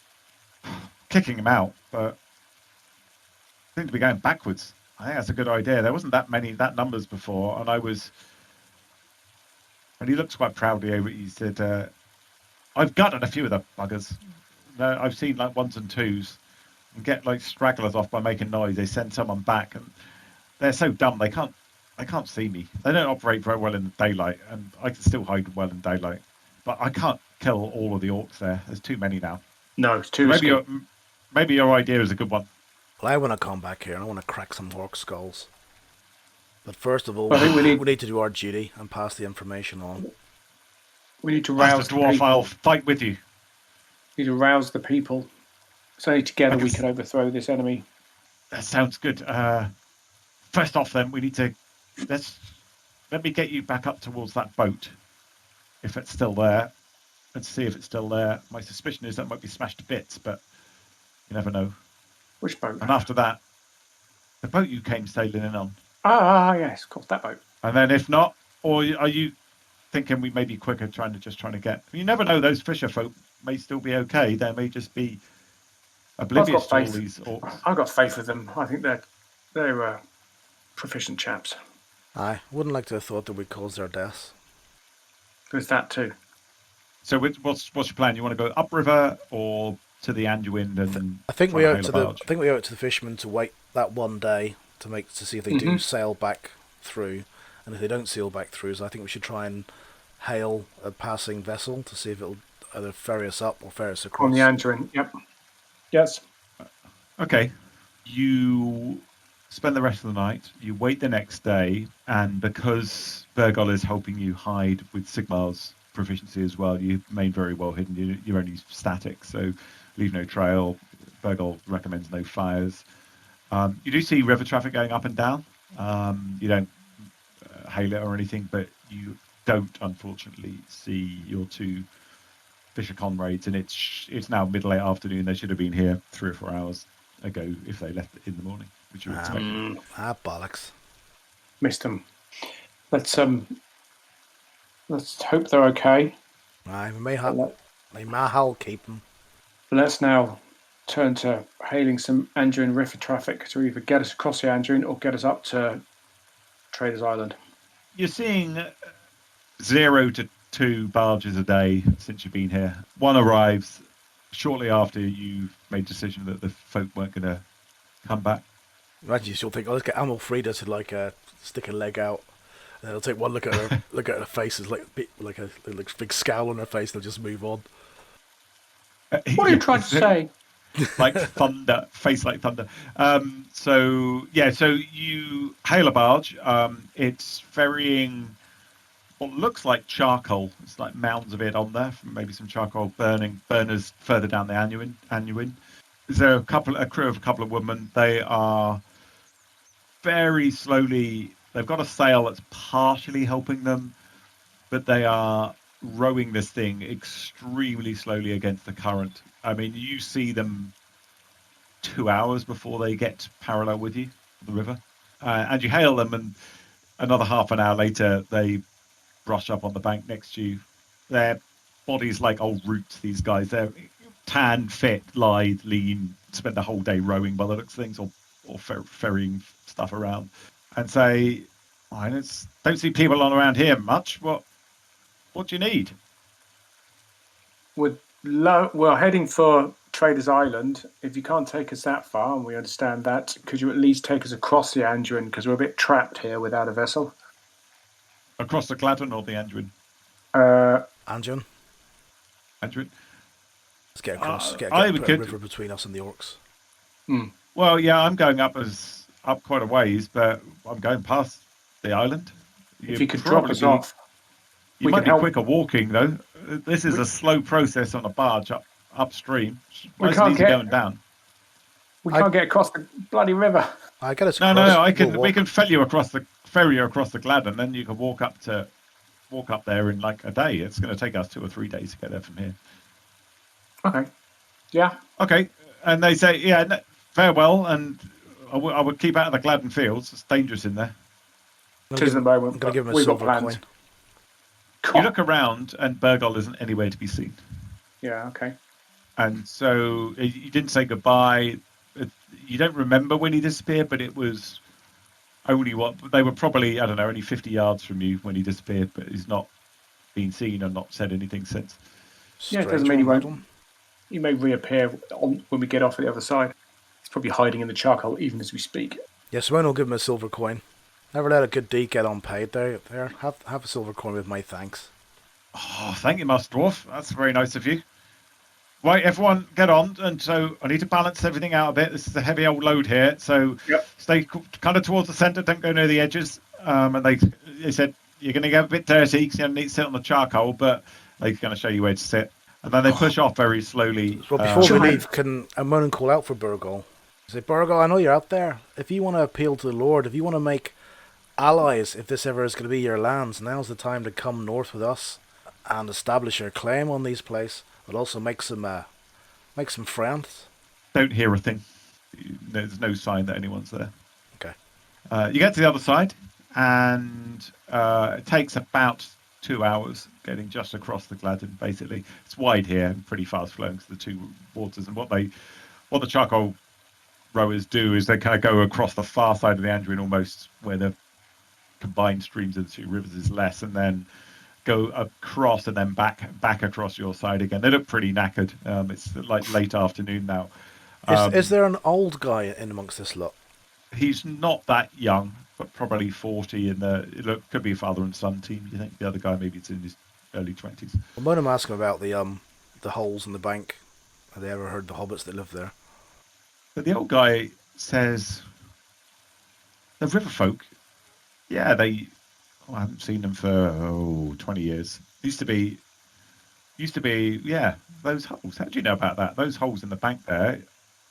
kicking him out, but I seem to be going backwards. I think that's a good idea. There wasn't that numbers before, and he looked quite proudly over it. He said, "I've gutted a few of the buggers. I've seen like ones and twos, and get like stragglers off by making noise. They send someone back, and they're so dumb they can't see me. They don't operate very well in the daylight, and I can still hide well in daylight. But I can't kill all of the orcs there. There's too many now." No, it's too maybe your idea is a good one. Well, I want to come back here and I want to crack some orc skulls. But first of all, I think we need to do our duty and pass the information on. We need to rouse the dwarf. I'll fight with you. We need to rouse the people. So only together we can overthrow this enemy. That sounds good. First off, then we need to let me get you back up towards that boat, if it's still there. Let's see if it's still there. My suspicion is that it might be smashed to bits, but you never know. Which boat? And after that, the boat you came sailing in on. Yes, of course, that boat. And then if not, or are you thinking we may be quicker trying to get? You never know. Those fisher folk may still be okay. They may just be oblivious to all these orcs. I've got faith with them. I think they're proficient chaps. I wouldn't like to have thought that we'd cause their deaths. There's that too. So what's your plan? You want to go upriver or to the Anduin? And I think we owe it to the fishermen to wait that one day to see if they do sail back through, and if they don't sail back through, so I think we should try and hail a passing vessel to see if it'll either ferry us up or ferry us across. On the Anduin, yep. Yes. Okay. You spend the rest of the night. You wait the next day, and because Byrgol is helping you hide with Sigmar's proficiency as well, you remain very well hidden. You're only static, so leave no trail. Byrgol recommends no fires. You do see river traffic going up and down. You don't hail it or anything, but you don't, unfortunately, see your two fisher comrades, and it's now mid-late afternoon. They should have been here 3 or 4 hours ago if they left in the morning, which you would expect. Bollocks. Missed them. Let's hope they're okay. Aye, we may have keep them. Let's now turn to hailing some Anduin river traffic to either get us across the Anduin or get us up to Traders Island. You're seeing 0 to 2 barges a day since you've been here. One arrives shortly after you made a decision that the folk weren't going to come back. Imagine you still think, oh, let's get Amalfreda to like stick a leg out. And then they'll take one look at her, look at her face, it's like a big scowl on her face. They'll just move on. What are you trying to say? Like thunder, face like thunder. So you hail a barge. It's ferrying what looks like charcoal. It's like mounds of it on there, from maybe some charcoal burners further down the Annuin. There's a crew of a couple of women. They are very slowly. They've got a sail that's partially helping them, but they are rowing this thing extremely slowly against the current. I mean, you see them 2 hours before they get parallel with you, the river, and you hail them, and another half an hour later, they brush up on the bank next to you. Their bodies like old roots. These guys, they're tan, fit, lithe, lean. Spend the whole day rowing by the looks of things, or ferrying stuff around, and say, "I don't see people on around here much. What do you need?" We're heading for Traders Island. If you can't take us that far, and we understand that, could you at least take us across the Anduin? Because we're a bit trapped here without a vessel. Across the Gladden or the Anduin? Anduin. Anduin. Let's get across. Put I a would river between us and the orcs. Well, yeah, I'm going up quite a ways, but I'm going past the island. If you could drop us off. You might be quicker walking, though. This is a slow process on a barge upstream. We can't get going down. We can't get across the bloody river. I get us. No. We can ferry you across the Gladden, then you can walk up there in like a day. It's going to take us 2 or 3 days to get there from here. Okay. Yeah. Okay. And they say, farewell, and I would keep out of the Gladden fields. It's dangerous in there. I'm going to give him a silver coin. You look around, and Byrgol isn't anywhere to be seen. Yeah, okay. And so you didn't say goodbye. You don't remember when he disappeared, but it was only they were probably, I don't know, only 50 yards from you when he disappeared, but he's not been seen and not said anything since. Yeah, it doesn't mean he won't. He may reappear when we get off at the other side. He's probably hiding in the charcoal even as we speak. Yes, Simone will give him a silver coin. Never let a good deed get unpaid. There. Have a silver coin with my thanks. Oh, thank you, Master Dwarf. That's very nice of you. Right, everyone, get on. And so I need to balance everything out a bit. This is a heavy old load here. So Stay kind of towards the centre. Don't go near the edges. And they said, you're going to get a bit dirty because you need to sit on the charcoal, but they're going to show you where to sit. And then they push off very slowly. Well, before we leave, can Monin call out for Byrgol? Say, Byrgol, I know you're out there. If you want to appeal to the Lord, if you want to make allies, if this ever is going to be your lands, now's the time to come north with us and establish your claim on these places, but also make some friends. Don't hear a thing. There's no sign that anyone's there. Okay. You get to the other side, and it takes about 2 hours getting just across the Gladden. Basically, it's wide here and pretty fast flowing to the two waters. And what the charcoal rowers do is they kind of go across the far side of the Anduin, almost where the combined streams of the two rivers is less, and then go across and then back across your side again. They look pretty knackered. It's like late afternoon now. Is there an old guy in amongst this lot? He's not that young, but probably 40. It could be a father and son team. You think the other guy maybe it's in his early 20s. I'm going to ask him about the holes in the bank. Have they ever heard the hobbits that live there? But the old guy says the river folk. Yeah, I haven't seen them for 20 years. Used to be, yeah, those holes. How do you know about that? Those holes in the bank there.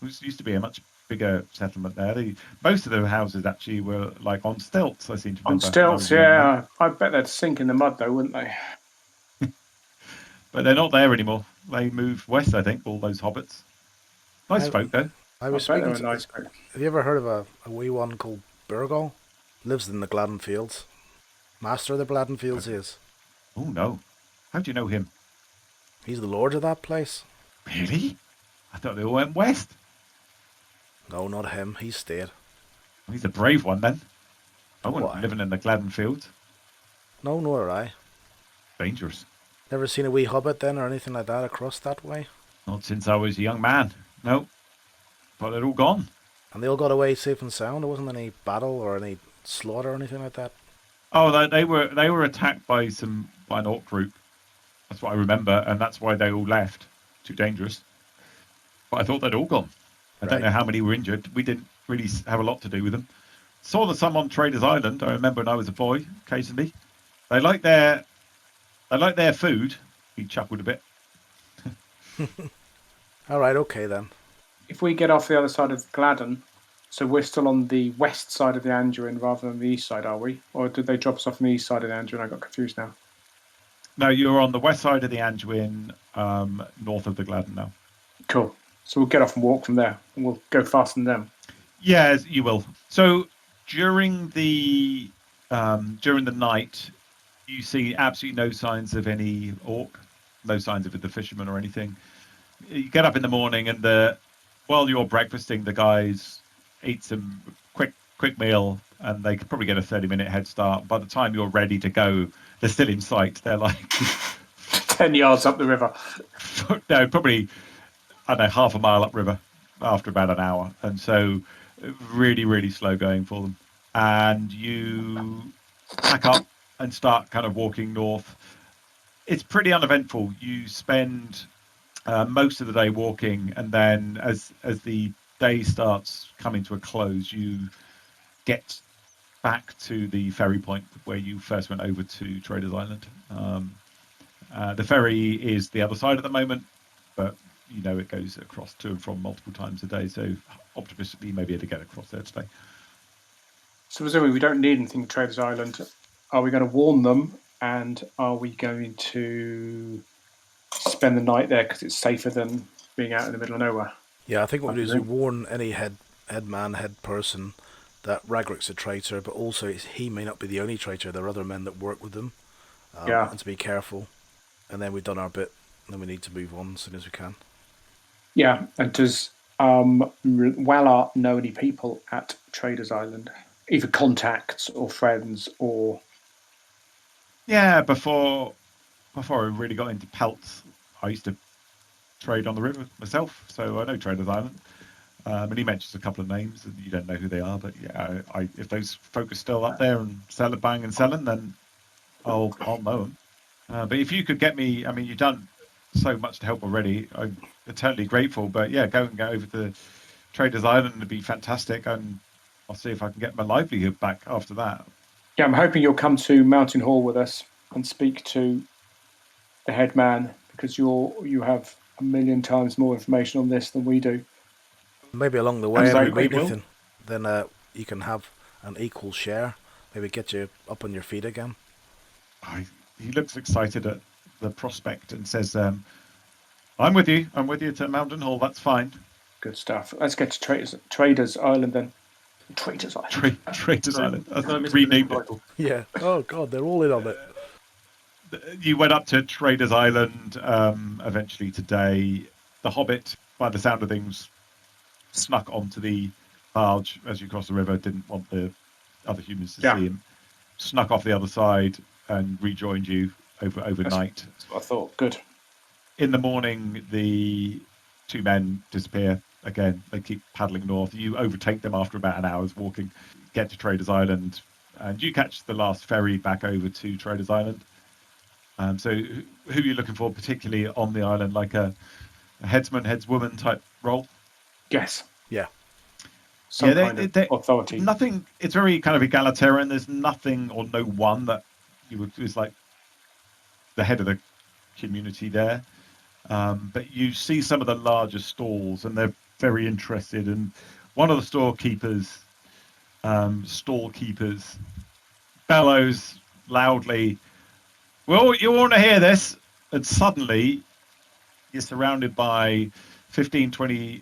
Used to be a much bigger settlement there. Most of the houses actually were like on stilts. I seem to remember. On stilts, yeah. I bet they'd sink in the mud though, wouldn't they? But they're not there anymore. They moved west, I think. All those hobbits. Nice folk though. I was speaking to nice folk. Have you ever heard of a wee one called Byrgol? Lives in the Gladden Fields. Master of the Gladden Fields he is. Oh no. How do you know him? He's the lord of that place. Really? I thought they all went west. No, not him. He stayed. He's a brave one then. I wouldn't be living in the Gladden Fields. No, nor I. Dangerous. Never seen a wee hobbit then or anything like that across that way? Not since I was a young man. No, but they're all gone. And they all got away safe and sound? There wasn't any battle or any slaughter or anything like that? Oh, they were attacked by an orc group. That's what I remember, and that's why they all left. Too dangerous. But I thought they'd all gone. I don't know how many were injured. We didn't really have a lot to do with them. Saw some on Traders Island. I remember when I was a boy. Occasionally, they like their food. He chuckled a bit. All right, okay then. If we get off the other side of Gladden, so we're still on the west side of the Anduin rather than the east side, are we? Or did they drop us off on the east side of the Anduin? I got confused now. No, you're on the west side of the Anduin, north of the Gladden now. Cool. So we'll get off and walk from there, and we'll go faster than them. Yes, you will. So during the night, you see absolutely no signs of any orc, no signs of the fisherman or anything. You get up in the morning, and while you're breakfasting, the guys eat some quick meal, and they could probably get a 30-minute head start. By the time you're ready to go, they're still in sight. They're like 10 yards up the river. No, probably, I don't know, half a mile upriver after about an hour. And so really, really slow going for them. And you pack up and start kind of walking north. It's pretty uneventful. You spend most of the day walking, and then as the day starts coming to a close, you get back to the ferry point where you first went over to Traders Island. The ferry is the other side at the moment, but you know it goes across to and from multiple times a day, so optimistically you may be able to get across there today. So presumably we don't need anything at Traders Island. Are we going to warn them, and are we going to spend the night there because it's safer than being out in the middle of nowhere? Yeah, I think what we do is we warn any head person that Ragric's a traitor, but also he may not be the only traitor. There are other men that work with them, and to be careful. And then we've done our bit, and then we need to move on as soon as we can. Yeah, and does Wallart know any people at Traders Island? Either contacts or friends or... Yeah, before I really got into pelts, I used to trade on the river myself, so I know Traders Island. And he mentions a couple of names, and you don't know who they are, but yeah, if those folk are still up there and selling, then I'll know them. But if you could get me, I mean, you've done so much to help already. I'm eternally grateful. But yeah, go over to Traders Island would be fantastic, and I'll see if I can get my livelihood back after that. Yeah, I'm hoping you'll come to Mountain Hall with us and speak to the head man, because you have a million times more information on this than we do. Maybe along the way, if we meet anything, then you can have an equal share. Maybe get you up on your feet again. He looks excited at the prospect and says, I'm with you to Mountain Hall, that's fine. Good stuff. Let's get to Traders Island then. Traders Island. Traders Island. Renamed it. Yeah. Oh, God, they're all in on it. You went up to Traders Island eventually today. The Hobbit, by the sound of things, snuck onto the barge as you crossed the river, didn't want the other humans to see him. Snuck off the other side and rejoined you overnight. That's what I thought. Good. In the morning, the two men disappear again. They keep paddling north. You overtake them after about an hour's walking, get to Traders Island, and you catch the last ferry back over to Traders Island. So who are you looking for particularly on the island, like a headswoman type role? Yes. Yeah. Some kind of authority. Nothing. It's very kind of egalitarian. There's nothing or no one that is like the head of the community there. But you see some of the larger stalls, and they're very interested. And one of the stall keepers bellows loudly, "Well, you want to hear this?" And suddenly, you're surrounded by 15, 20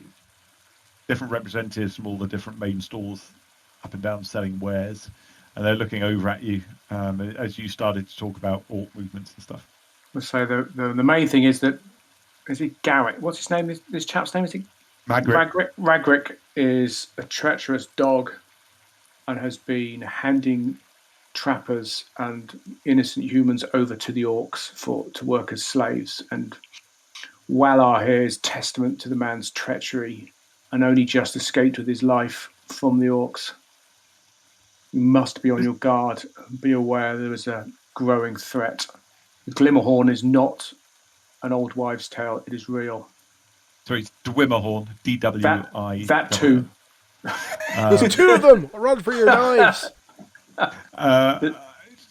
different representatives from all the different main stalls up and down selling wares, and they're looking over at you as you started to talk about orc movements and stuff. So the main thing is that, is it Garrett? What's his name? This chap's name, is it? Magric. Magric is a treacherous dog and has been handing trappers and innocent humans over to the orcs to work as slaves. And Valar here is testament to the man's treachery and only just escaped with his life from the orcs. You must be on your guard and be aware there is a growing threat. The Glimmerhorn is not an old wives' tale, it is real. Sorry, it's Dwimmerhorn, D-W-I. That too. There's two of them! Run for your knives!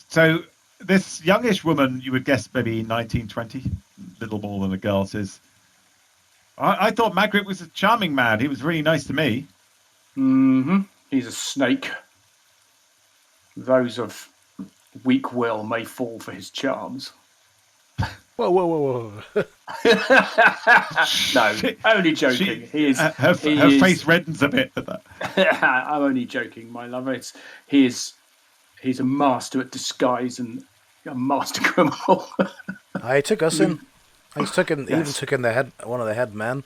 So this youngish woman, you would guess maybe 19, 20, little more than a girl, says, I thought Magric was a charming man. He was really nice to me. Mm-hmm. He's a snake. Those of weak will may fall for his charms. Whoa. No, only joking. Her face reddens a bit at that. I'm only joking, my lover. He's a master at disguise and a master criminal. He took us in. He's even took in one of the head men,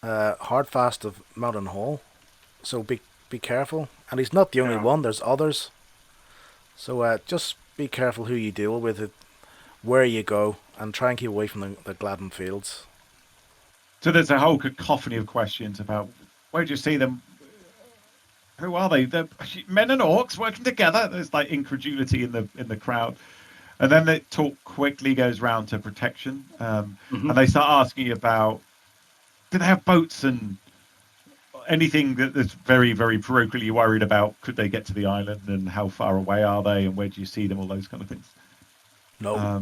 Hardfast of Mountain Hall. So be careful. And he's not the only one. There's others. So just be careful who you deal with, where you go, and try and keep away from the Gladden fields. So there's a whole cacophony of questions about where do you see them? Who are they? They're men and orcs working together. There's like incredulity in the crowd. And then the talk quickly goes round to protection. And they start asking you about, do they have boats and anything that's very, very parochially worried about? Could they get to the island and how far away are they and where do you see them? All those kind of things. No,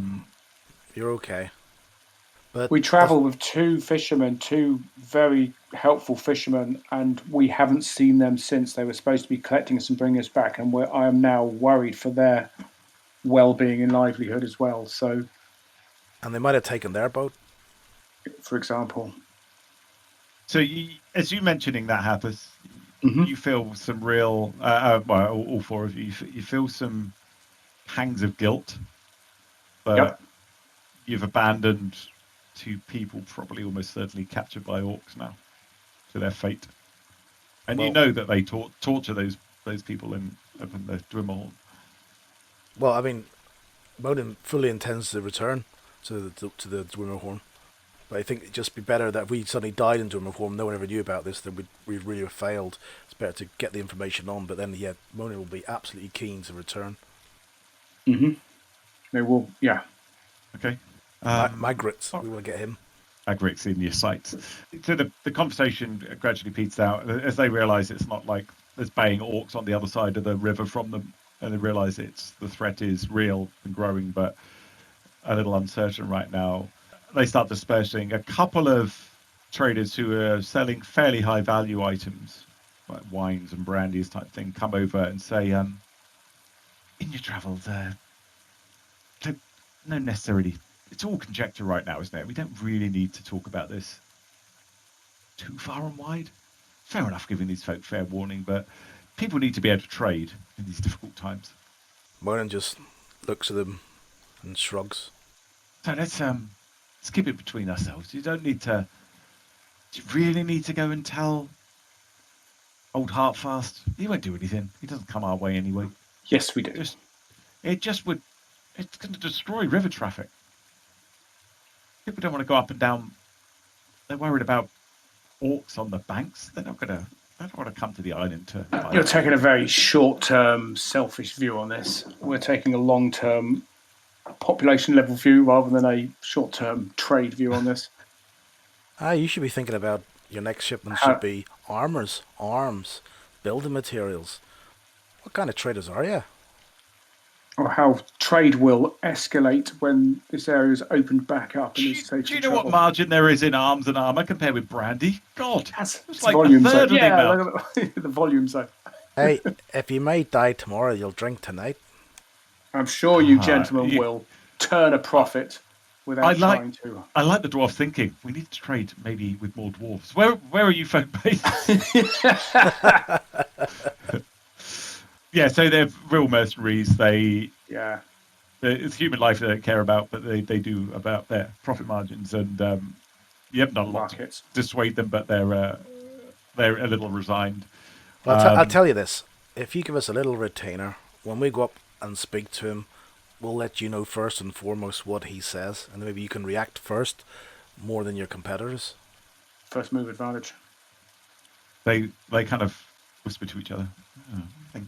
you're okay. But we travel with two very helpful fishermen, and we haven't seen them since. They were supposed to be collecting us and bringing us back, and I am now worried for their well-being and livelihood as well. So, and they might have taken their boat, for example. So, as you mentioning that happens, you feel some real, all four of you feel some pangs of guilt, but you've abandoned two people, probably almost certainly captured by orcs now, to their fate, and you know that they torture those people in the Dwimmerhorn. Well, I mean, Monin fully intends to return to the Dwimmerhorn, but I think it'd just be better that if we suddenly died in Dwimmerhorn, no one ever knew about this, then we'd really have failed. It's better to get the information on, but then Monin will be absolutely keen to return. They will, Okay. Magric, we want to get him. Magric's in your sights. So the conversation gradually peters out as they realise it's not like there's baying orcs on the other side of the river from them, and they realise the threat is real and growing, but a little uncertain right now. They start dispersing. A couple of traders who are selling fairly high value items, like wines and brandies type thing, come over and say, in your travels, no necessarily, it's all conjecture right now, isn't it? We don't really need to talk about this too far and wide. Fair enough, giving these folk fair warning, but people need to be able to trade in these difficult times. Monin just looks at them and shrugs. So let's keep it between ourselves. You don't need to. Do you really need to go and tell old Heartfast? He won't do anything. He doesn't come our way anyway. Yes, we do. It's going to destroy river traffic. People don't want to go up and down. They're worried about orcs on the banks. They don't want to come to the island to. You're taking a very short-term, selfish view on this. We're taking a long-term, population-level view rather than a short-term trade view on this. You should be thinking about your next shipment should be armors, arms, building materials. What kind of traders are you? Or how trade will escalate when this area is opened back up and is safe. Do you know what margin there is in arms and armour compared with brandy? God, it's like volume a third zone. of the amount. The volume zone. Hey, if you may die tomorrow, you'll drink tonight. I'm sure you gentlemen will turn a profit without trying to. I like the dwarf thinking. We need to trade maybe with more dwarves. Where are you folk based? Yeah, so they're real mercenaries. It's human life they don't care about, but they do about their profit margins, and you haven't done a lot to dissuade them, but they're a little resigned. Well, I'll tell you this: if you give us a little retainer, when we go up and speak to him, we'll let you know first and foremost what he says, and maybe you can react first More than your competitors? First move advantage. They kind of whisper to each other. Oh, I think,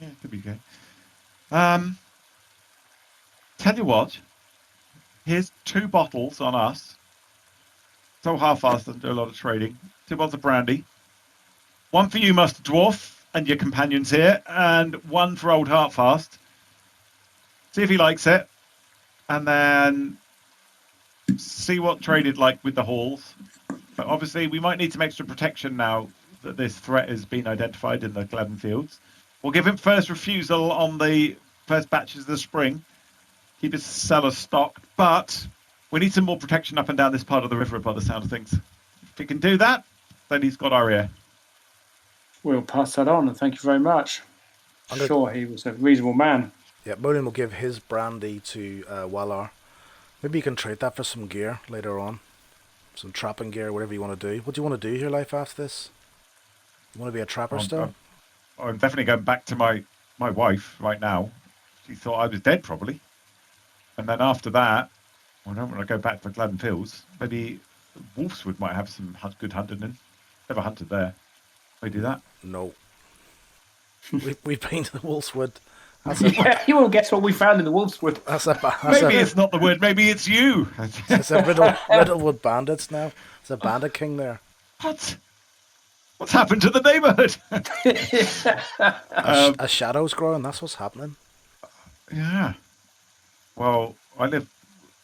yeah, could be okay. Tell you what, here's 2 bottles on us. So half-assed and do a lot of trading. 2 bottles of brandy. 1 for you, Master Dwarf, and your companions here, and 1 for Old Heartfast. See if he likes it, and then see what traded like with the halls. But obviously, we might need some extra protection now that this threat has been identified in the Gladden fields. We'll give him first refusal on the first batches of the spring. Keep his cellar stocked, but we need some more protection up and down this part of the river by the sound of things. If he can do that, then he's got our ear. We'll pass that on, and thank you very much. Sure, he was a reasonable man. Yeah, Monin will give his brandy to Walar. Maybe you can trade that for some gear later on. Some trapping gear, whatever you want to do. What do you want to do with your life after this? You want to be a trapper still? I'm definitely going back to my wife right now. She thought I was dead, probably. And then after that, I don't want to go back to the Gladden Fields. Maybe Wolfswood might have some good hunting in. Never hunted there. Can we do that? No. We've been to the Wolfswood. Yeah, you won't guess what we found in the Wolfswood. Maybe it's not the word. Maybe it's you. It's a Riddlewood bandits now. There's a bandit king there. What? What's happened to the neighbourhood? A shadow's growing. That's what's happening. Yeah. Well, I live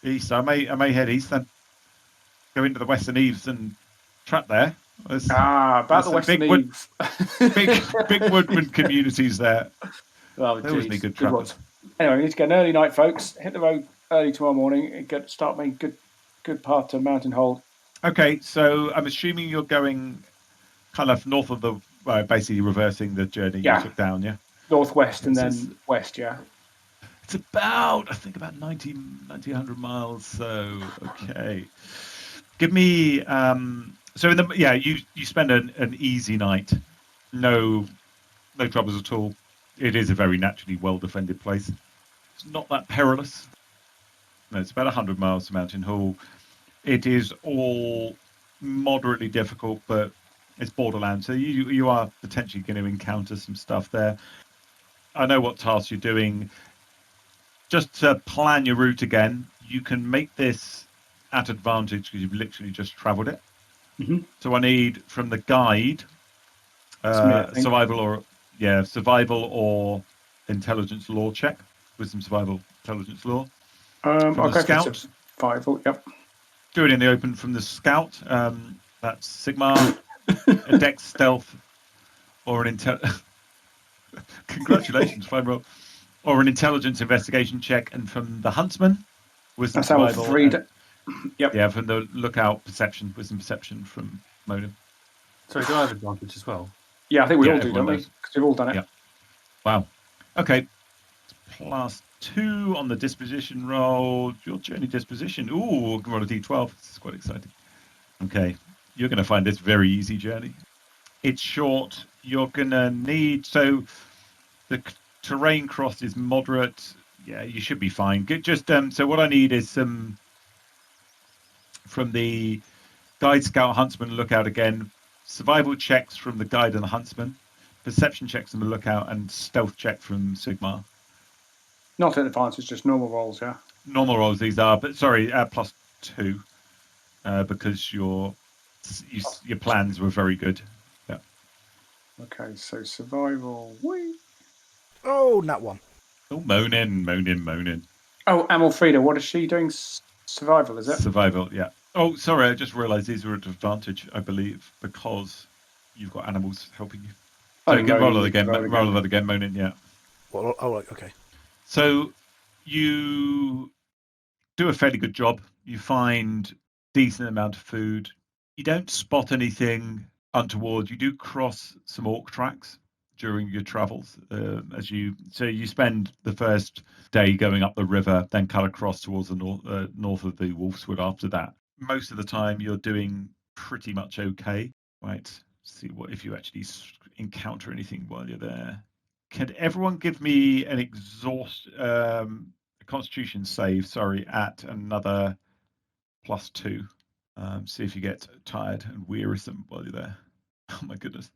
east. I may head east and go into the Western Eaves and trap there. About the Western Eaves. big woodman communities there. Oh, there always need good trappers. Anyway, we need to get an early night, folks. Hit the road early tomorrow morning and start making good path to Mountain Hold. Okay, so I'm assuming you're going kind of north of the, basically reversing the journey you took down, yeah? Northwest and then west, yeah. It's about 90, 100 miles. So, okay. Give me, so you spend an easy night. No troubles at all. It is a very naturally well-defended place. It's not that perilous. No, it's about 100 miles to Mountain Hall. It is all moderately difficult, but it's borderland, so you are potentially going to encounter some stuff there. I know what tasks you're doing. Just to plan your route again, you can make this at advantage because you've literally just travelled it. Mm-hmm. So I need from the guide survival or intelligence law check. Wisdom, survival, intelligence law. I'll go scout. for survival. Yep. Do it in the open from the scout. That's Sigmar, a dex stealth, or an Congratulations, fine roll. Or an intelligence investigation check, and from the huntsman, wisdom, survival. Yep. Yeah, from the lookout perception, wisdom perception from Monin. Sorry, do I have advantage as well? Yeah, I think we all do, don't we? Because we've all done it. Yeah. Wow. Okay. +2 on the disposition roll. Your journey disposition. Ooh, we can roll a d12. This is quite exciting. Okay. You're going to find this very easy journey. It's short. You're going to need... So the terrain crossed is moderate. Yeah, you should be fine. Just so what I need is some... From the guide, scout, huntsman, lookout again. Survival checks from the guide and the huntsman. Perception checks from the lookout, and stealth check from Sigmar. Not in advance, it's just normal rolls, yeah? Normal rolls these are, but sorry, +2. Because your plans were very good. Yeah. Okay, so survival. Whee. Oh, nat 1. Oh, moaning. Oh, Amalfreda, what is she doing? Survival, is it? Survival, yeah. Oh, sorry, I just realised these were at advantage, I believe, because you've got animals helping you. So roll it again, moaning, yeah. Well, oh, okay. So you do a fairly good job. You find decent amount of food. You don't spot anything untoward. You do cross some orc tracks during your travels. So you spend the first day going up the river, then cut across towards the north of the Wolfswood after that. Most of the time you're doing pretty much okay. Right. See what if you actually encounter anything while you're there. Can everyone give me an Constitution save? Sorry, at another +2. See if you get tired and wearisome while you're there. Oh my goodness.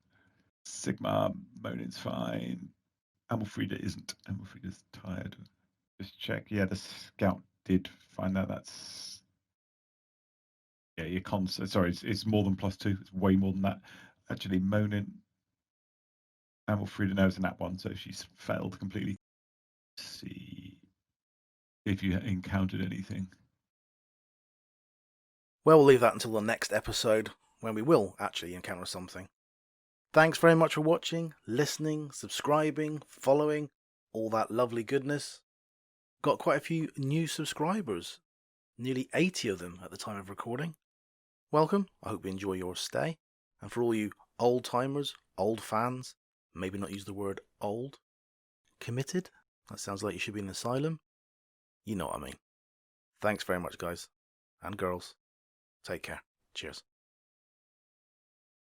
Sigma, Monin's fine. Amalfrida isn't. Amalfrida's tired. Just check. Yeah, the scout did find that. That's... Yeah, your cons... Sorry, it's more than +2. It's way more than that. Actually, Monin... Amalfrida knows in that one, so she's failed completely. Let's see if you encountered anything. Well, we'll leave that until the next episode, when we will actually encounter something. Thanks very much for watching, listening, subscribing, following, all that lovely goodness. Got quite a few new subscribers, nearly 80 of them at the time of recording. Welcome, I hope you enjoy your stay. And for all you old timers, old fans, maybe not use the word old, committed, that sounds like you should be in an asylum. You know what I mean. Thanks very much, guys and girls. Take care. Cheers.